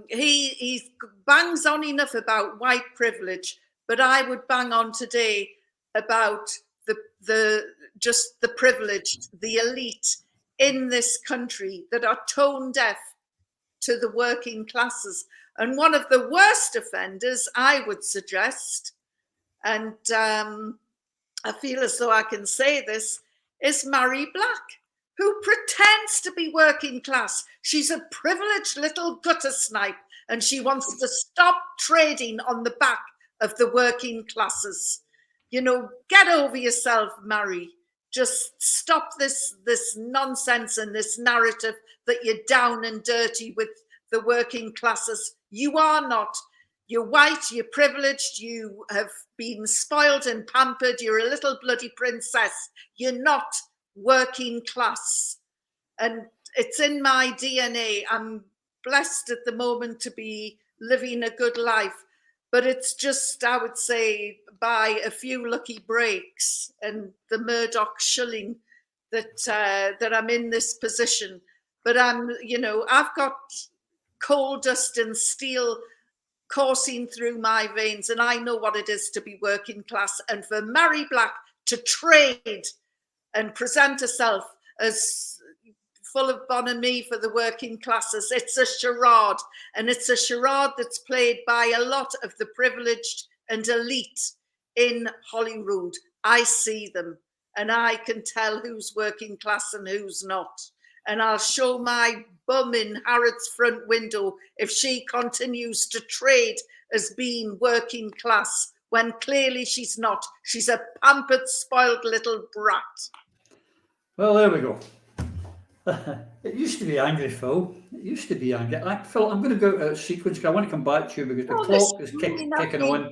he bangs on enough about white privilege, but I would bang on today about just the privileged, the elite in this country that are tone deaf to the working classes. And one of the worst offenders, I would suggest, and I feel as though I can say this, is Mary Black, who pretends to be working class. She's a privileged little gutter snipe, and she wants to stop trading on the back of the working classes. You know, get over yourself, Mary. Just stop this nonsense and this narrative that you're down and dirty with the working classes. You are not. You're white, you're privileged, you have been spoiled and pampered, you're a little bloody princess. You're not working class. And it's in my DNA. I'm blessed at the moment to be living a good life. But it's just, I would say, by a few lucky breaks and the Murdoch shilling that I'm in this position. but I've got coal dust and steel coursing through my veins, and I know what it is to be working class. And for Mary Black to trade and present herself as full of bonhomie for the working classes, it's a charade, and it's a charade that's played by a lot of the privileged and elite in Holyrood. I see them, and I can tell who's working class and who's not. And I'll show my bum in Harrod's front window if she continues to trade as being working class when clearly she's not. She's a pampered, spoiled little brat. Well, there we go. It used to be angry, Phil. It used to be angry. Phil, I'm going to go out of sequence because I want to come back to you because the clock is ticking on.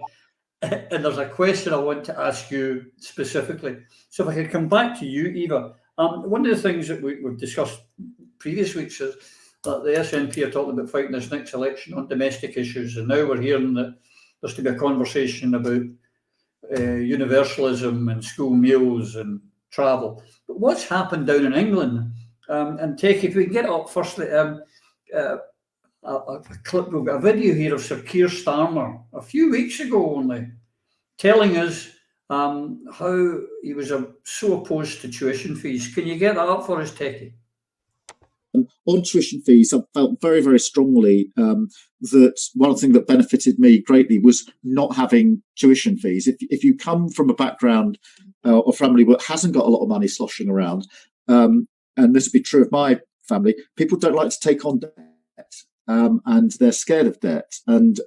And there's a question I want to ask you specifically. So if I could come back to you, Eva. One of the things that we've discussed previous weeks is that the SNP are talking about fighting this next election on domestic issues. And now we're hearing that there's to be a conversation about universalism and school meals and travel. But what's happened down in England? And take, if we can get up firstly, a clip, we've got a video here of Sir Keir Starmer a few weeks ago only, telling us how he was so opposed to tuition fees. Can you get that up for us, Techie? On tuition fees, I felt very, very strongly that one of the things that benefited me greatly was not having tuition fees. If you come from a background or family that hasn't got a lot of money sloshing around, and this would be true of my family, people don't like to take on debt, and they're scared of debt. And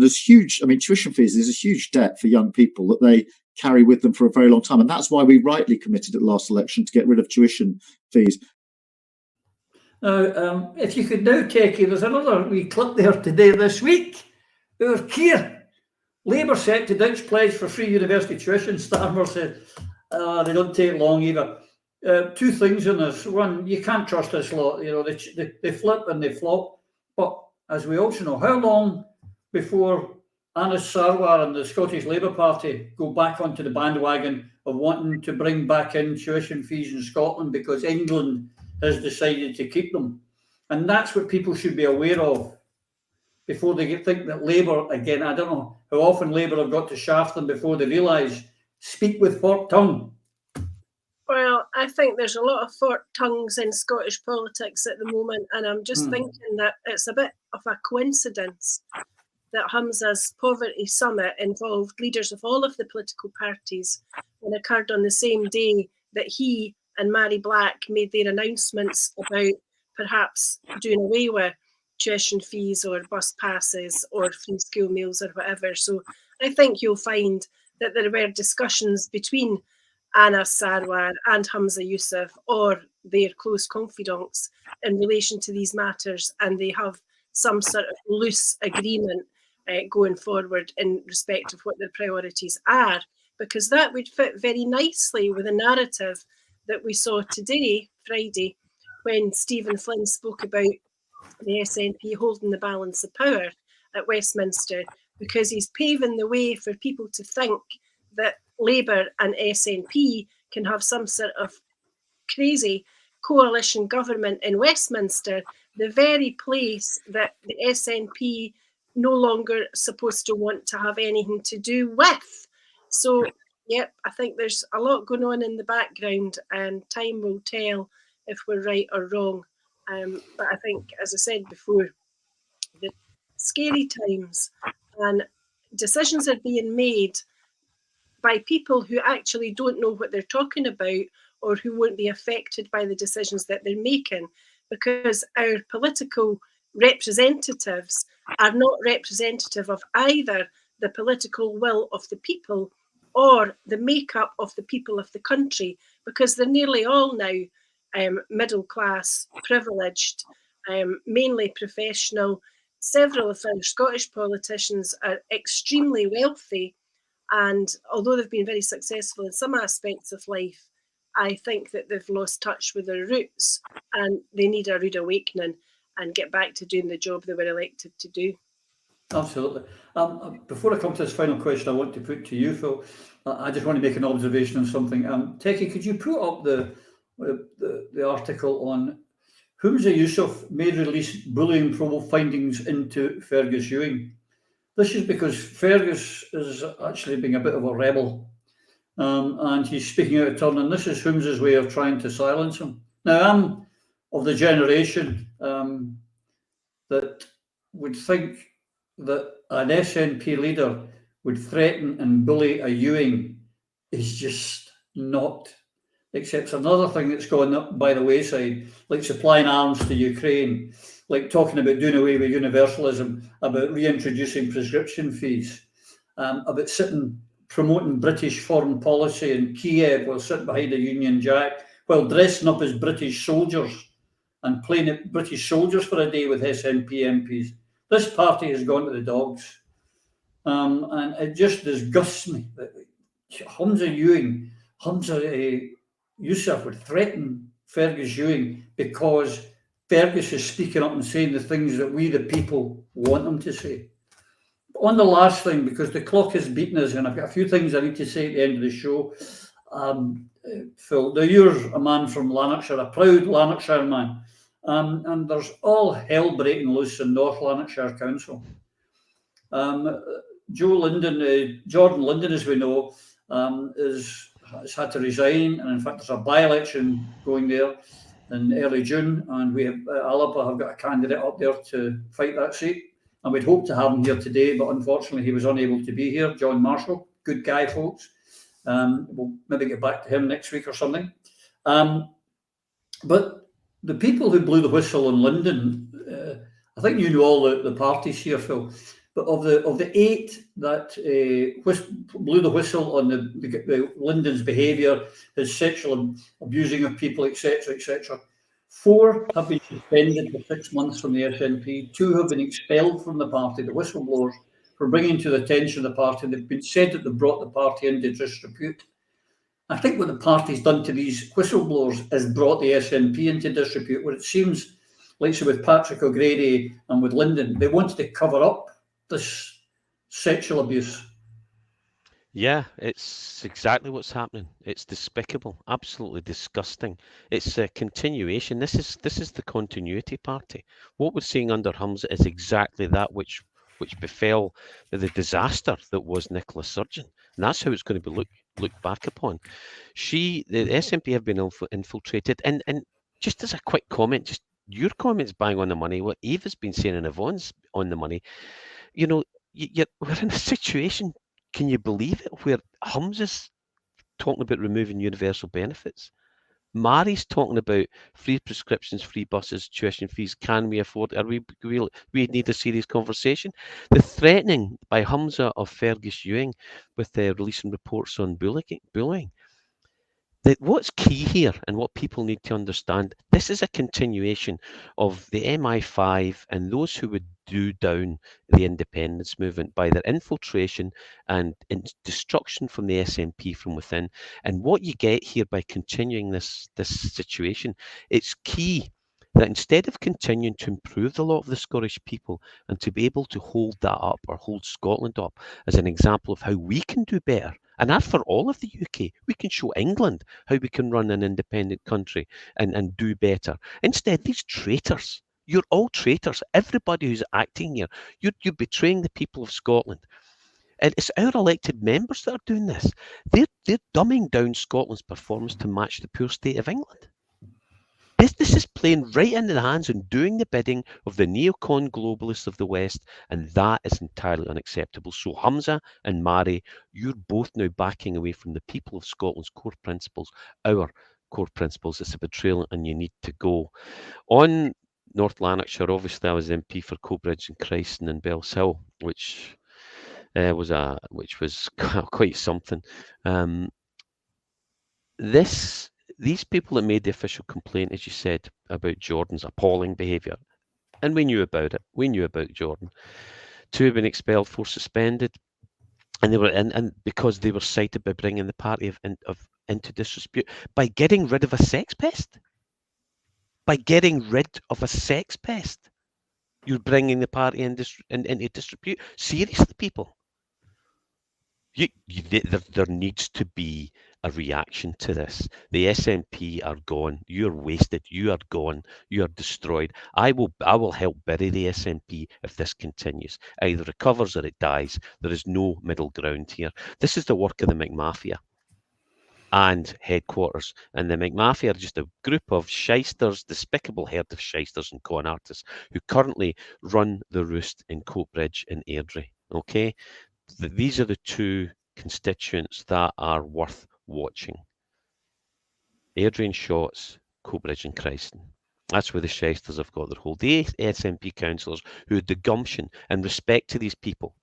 there's huge, tuition fees is a huge debt for young people that they carry with them for a very long time. And that's why we rightly committed at last election to get rid of tuition fees. Now, if you could now take it, there's another wee clip there today, this week. Our Keir, Labour set to ditch pledge for free university tuition. Starmer said, they don't take long either. Two things in this. One, you can't trust this lot. They flip and they flop. But as we also know, how long before Anas Sarwar and the Scottish Labour Party go back onto the bandwagon of wanting to bring back in tuition fees in Scotland because England has decided to keep them? And that's what people should be aware of before they think that Labour, again, I don't know how often Labour have got to shaft them before they realise, speak with forked tongue. Well, I think there's a lot of forked tongues in Scottish politics at the moment, and I'm just thinking that it's a bit of a coincidence that Hamza's Poverty Summit involved leaders of all of the political parties and occurred on the same day that he and Mary Black made their announcements about perhaps doing away with tuition fees or bus passes or free school meals or whatever. So I think you'll find that there were discussions between Anas Sarwar and Hamza Yousaf or their close confidants in relation to these matters, and they have some sort of loose agreement going forward in respect of what their priorities are, because that would fit very nicely with the narrative that we saw today, Friday, when Stephen Flynn spoke about the SNP holding the balance of power at Westminster, because he's paving the way for people to think that Labour and SNP can have some sort of crazy coalition government in Westminster, the very place that the SNP no longer supposed to want to have anything to do with. So, yep, I think there's a lot going on in the background, and time will tell if we're right or wrong. But I think, as I said before, the scary times, and decisions are being made by people who actually don't know what they're talking about or who won't be affected by the decisions that they're making, because our political representatives are not representative of either the political will of the people or the makeup of the people of the country, because they're nearly all now middle class, privileged, mainly professional. Several of our Scottish politicians are extremely wealthy, and although they've been very successful in some aspects of life, I think that they've lost touch with their roots, and they need a rude awakening and get back to doing the job they were elected to do. Absolutely. Before I come to this final question I want to put to you, Phil, I just want to make an observation on something. Techie, could you put up the article on Humza Yousaf may release bullying probe findings into Fergus Ewing. This is because Fergus is actually being a bit of a rebel, and he's speaking out of turn, and this is Humza's way of trying to silence him. Now, I'm of the generation that would think that an SNP leader would threaten and bully a Ewing is just not accepts. Another thing that's gone up by the wayside, like supplying arms to Ukraine, like talking about doing away with universalism, about reintroducing prescription fees, about promoting British foreign policy in Kiev while sitting behind a Union Jack, while dressing up as British soldiers and playing at British soldiers for a day with SNP MPs. This party has gone to the dogs. And it just disgusts me that Humza Yousaf would threaten Fergus Ewing because Fergus is speaking up and saying the things that we, the people, want him to say. On the last thing, because the clock has beaten us, and I've got a few things I need to say at the end of the show. Phil, now you're a man from Lanarkshire, a proud Lanarkshire man, and there's all hell breaking loose in North Lanarkshire Council. Jordan Linden, as we know, has had to resign, and in fact there's a by-election going there in early June, and we have Alapa have got a candidate up there to fight that seat, and we'd hoped to have him here today, but unfortunately he was unable to be here. John Marshall, good guy, folks. We'll maybe get back to him next week or something. But the people who blew the whistle on Linden, I think you know all the parties here, Phil. But of the 8 that blew the whistle on the Linden's behaviour, his sexual abusing of people, etc., etc., 4 have been suspended for 6 months from the SNP. 2 have been expelled from the party, the whistleblowers, for bringing to the attention of the party. They've been said that they brought the party into disrepute. I think what the party's done to these whistleblowers is brought the SNP into disrepute, where it seems, like so with Patrick O'Grady and with Linden, they wanted to cover up this sexual abuse. Yeah, it's exactly what's happening. It's despicable, absolutely disgusting. It's a continuation. This is the continuity party. What we're seeing under Humza is exactly that which befell the disaster that was Nicola Sturgeon, and that's how it's going to be looked back upon. The SNP have been infiltrated, and just as a quick comment, just your comments bang on the money. What Eva's been saying and Yvonne's on the money. You know, we're in a situation. Can you believe it? Where Humza's talking about removing universal benefits, Mary's talking about free prescriptions, free buses, tuition fees. Can we afford? We need a serious conversation. The threatening by Humza of Fergus Ewing with releasing reports on bullying. What's key here and what people need to understand, this is a continuation of the MI5 and those who would do down the independence movement by their infiltration and destruction from the SNP from within. And what you get here by continuing this situation, it's key that instead of continuing to improve the lot of the Scottish people and to be able to hold that up or hold Scotland up as an example of how we can do better, and that for all of the UK, we can show England how we can run an independent country and do better. Instead, these traitors, you're all traitors. Everybody who's acting here, you're betraying the people of Scotland. And it's our elected members that are doing this. They're dumbing down Scotland's performance to match the poor state of England. This is playing right into the hands and doing the bidding of the neocon globalists of the West, and that is entirely unacceptable. So Humza and Mary, you're both now backing away from the people of Scotland's core principles, our core principles. It's a betrayal and you need to go. On North Lanarkshire, obviously I was MP for Coatbridge and Christen and Bells Hill, which was quite something. These people that made the official complaint, as you said, about Jordan's appalling behaviour, and we knew about it. We knew about Jordan. 2 have been expelled, 4 suspended, and they were and because they were cited by bringing the party into disrepute by getting rid of a sex pest. By getting rid of a sex pest, you're bringing the party into disrepute. Seriously, people. There needs to be a reaction to this. The SNP are gone. You're wasted. You are gone. You are destroyed. I will help bury the SNP if this continues. Either it recovers or it dies. There is no middle ground here. This is the work of the McMafia and headquarters. And the McMafia are just a group of shysters, despicable herd of shysters and con artists who currently run the roost in Coatbridge and Airdrie. Okay? These are the two constituents that are worth watching. Airdrie and Shotts, Coatbridge and Christen. That's where the shysters have got their hold. The SNP councillors who had the gumption and respect to these people.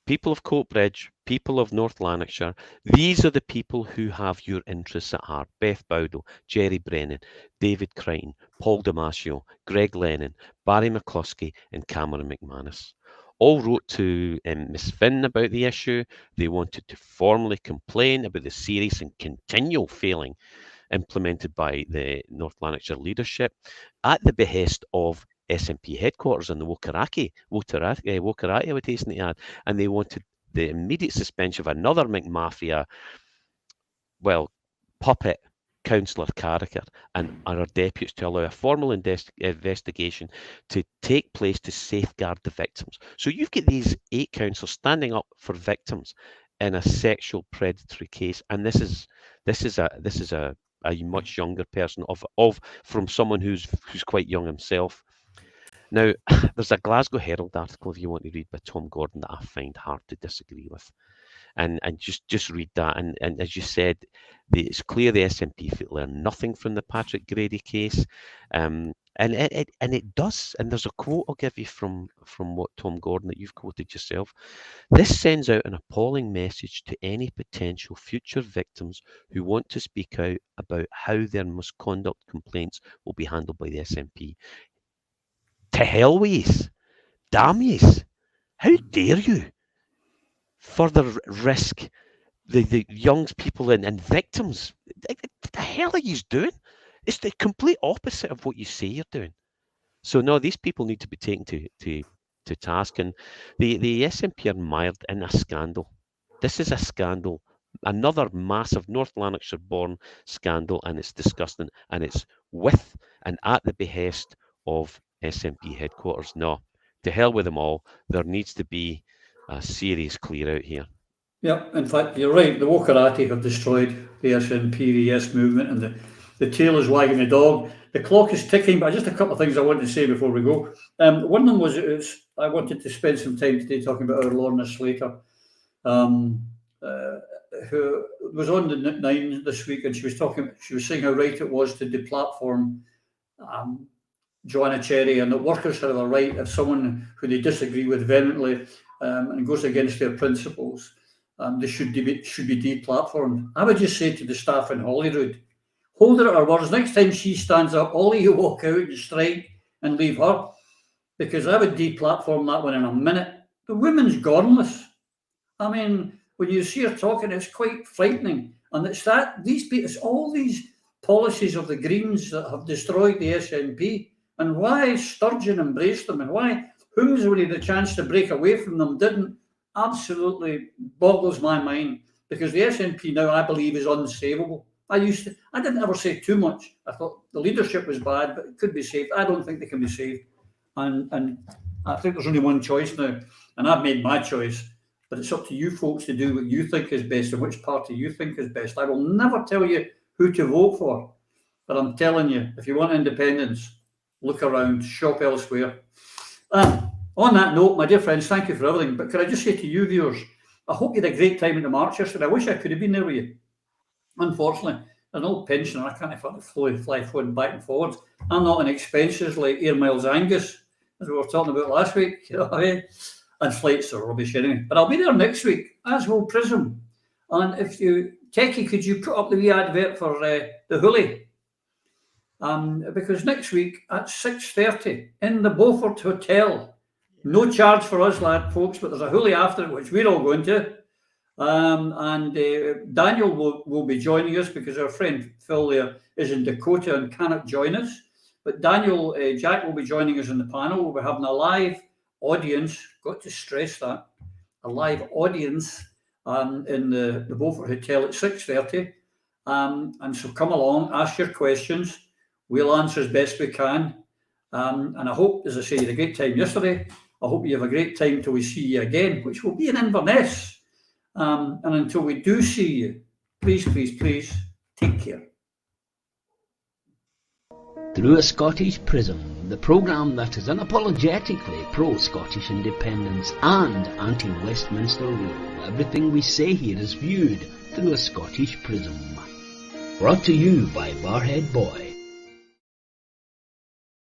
People of Coatbridge, people of North Lanarkshire, these are the people who have your interests at heart. Beth Bowdle, Jerry Brennan, David Crichton, Paul Damasio, Greg Lennon, Barry McCluskey and Cameron McManus. All wrote to Miss Finn about the issue. They wanted to formally complain about the serious and continual failing implemented by the North Lanarkshire leadership at the behest of SNP headquarters in the Wokarati, I would hasten to add, and they wanted the immediate suspension of another McMafia, puppet councillor Carricker and our deputies to allow a formal investigation to take place to safeguard the victims. So you've got these 8 councillors standing up for victims in a sexual predatory case, and this is a much younger person from someone who's quite young himself. Now, there's a Glasgow Herald article, if you want to read, by Tom Gordon that I find hard to disagree with. And just read that. And as you said, it's clear the SNP learned nothing from the Patrick Grady case. And it does. And there's a quote I'll give you from what Tom Gordon that you've quoted yourself. This sends out an appalling message to any potential future victims who want to speak out about how their misconduct complaints will be handled by the SNP. To hell with yous. Damn yous. How dare you further risk the young people and victims? What the hell are you doing? It's the complete opposite of what you say you're doing. So no, these people need to be taken to task. And the SNP are mired in a scandal. This is a scandal. Another massive North Lanarkshire born scandal, and it's disgusting, and it's with and at the behest of SNP headquarters. No, to hell with them all. There needs to be a serious clear out here. Yeah, in fact, you're right. The Wokarati have destroyed the SNP, the Yes movement, and the tail is wagging the dog. The clock is ticking, but just a couple of things I want to say before we go. One of them was I wanted to spend some time today talking about our Lorna Slater, who was on the Nine this week, and she was saying how right it was to deplatform Joanna Cherry, and that workers have a right if someone who they disagree with vehemently and goes against their principles, they should be deplatformed. I would just say to the staff in Holyrood, hold her at her words. Next time she stands up, all of you walk out and strike and leave her, because I would deplatform that one in a minute. The woman's gormless. I mean, when you see her talking, it's quite frightening. And it's all these policies of the Greens that have destroyed the SNP. And why Sturgeon embraced them, and why Holmes, when he had the chance to break away from them, didn't, absolutely boggles my mind. Because the SNP now, I believe, is unsavable. I didn't ever say too much. I thought the leadership was bad, but it could be saved. I don't think they can be saved. And I think there's only one choice now. And I've made my choice. But it's up to you folks to do what you think is best and which party you think is best. I will never tell you who to vote for. But I'm telling you, if you want independence, look around, shop elsewhere. On that note, my dear friends, thank you for everything. But could I just say to you viewers, I hope you had a great time at the March yesterday. I wish I could have been there with you. Unfortunately, as an old pensioner, I can't afford to fly phone back and forwards. I'm not on expenses like Air Miles Angus, as we were talking about last week. You know what I mean? And flights are rubbish anyway. But I'll be there next week, as will Prism. And if you, Techie, could you put up the wee advert for the Hoolie? Because next week at 6:30 in the Beaufort Hotel, no charge for us, lad, folks, but there's a Hoolie after it, which we're all going to. Daniel will be joining us because our friend Phil there is in Dakota and cannot join us. But Daniel, Jack will be joining us in the panel. We'll be having a live audience, got to stress that, a live audience in the Beaufort Hotel at 6:30. And so come along, ask your questions. We'll answer as best we can. And I hope, as I say, you had a great time yesterday. I hope you have a great time till we see you again, which will be in Inverness. And until we do see you, please, please, please, take care. Through a Scottish Prism, the programme that is unapologetically pro-Scottish independence and anti-Westminster rule. Everything we say here is viewed through a Scottish Prism. Brought to you by Barhead Boy.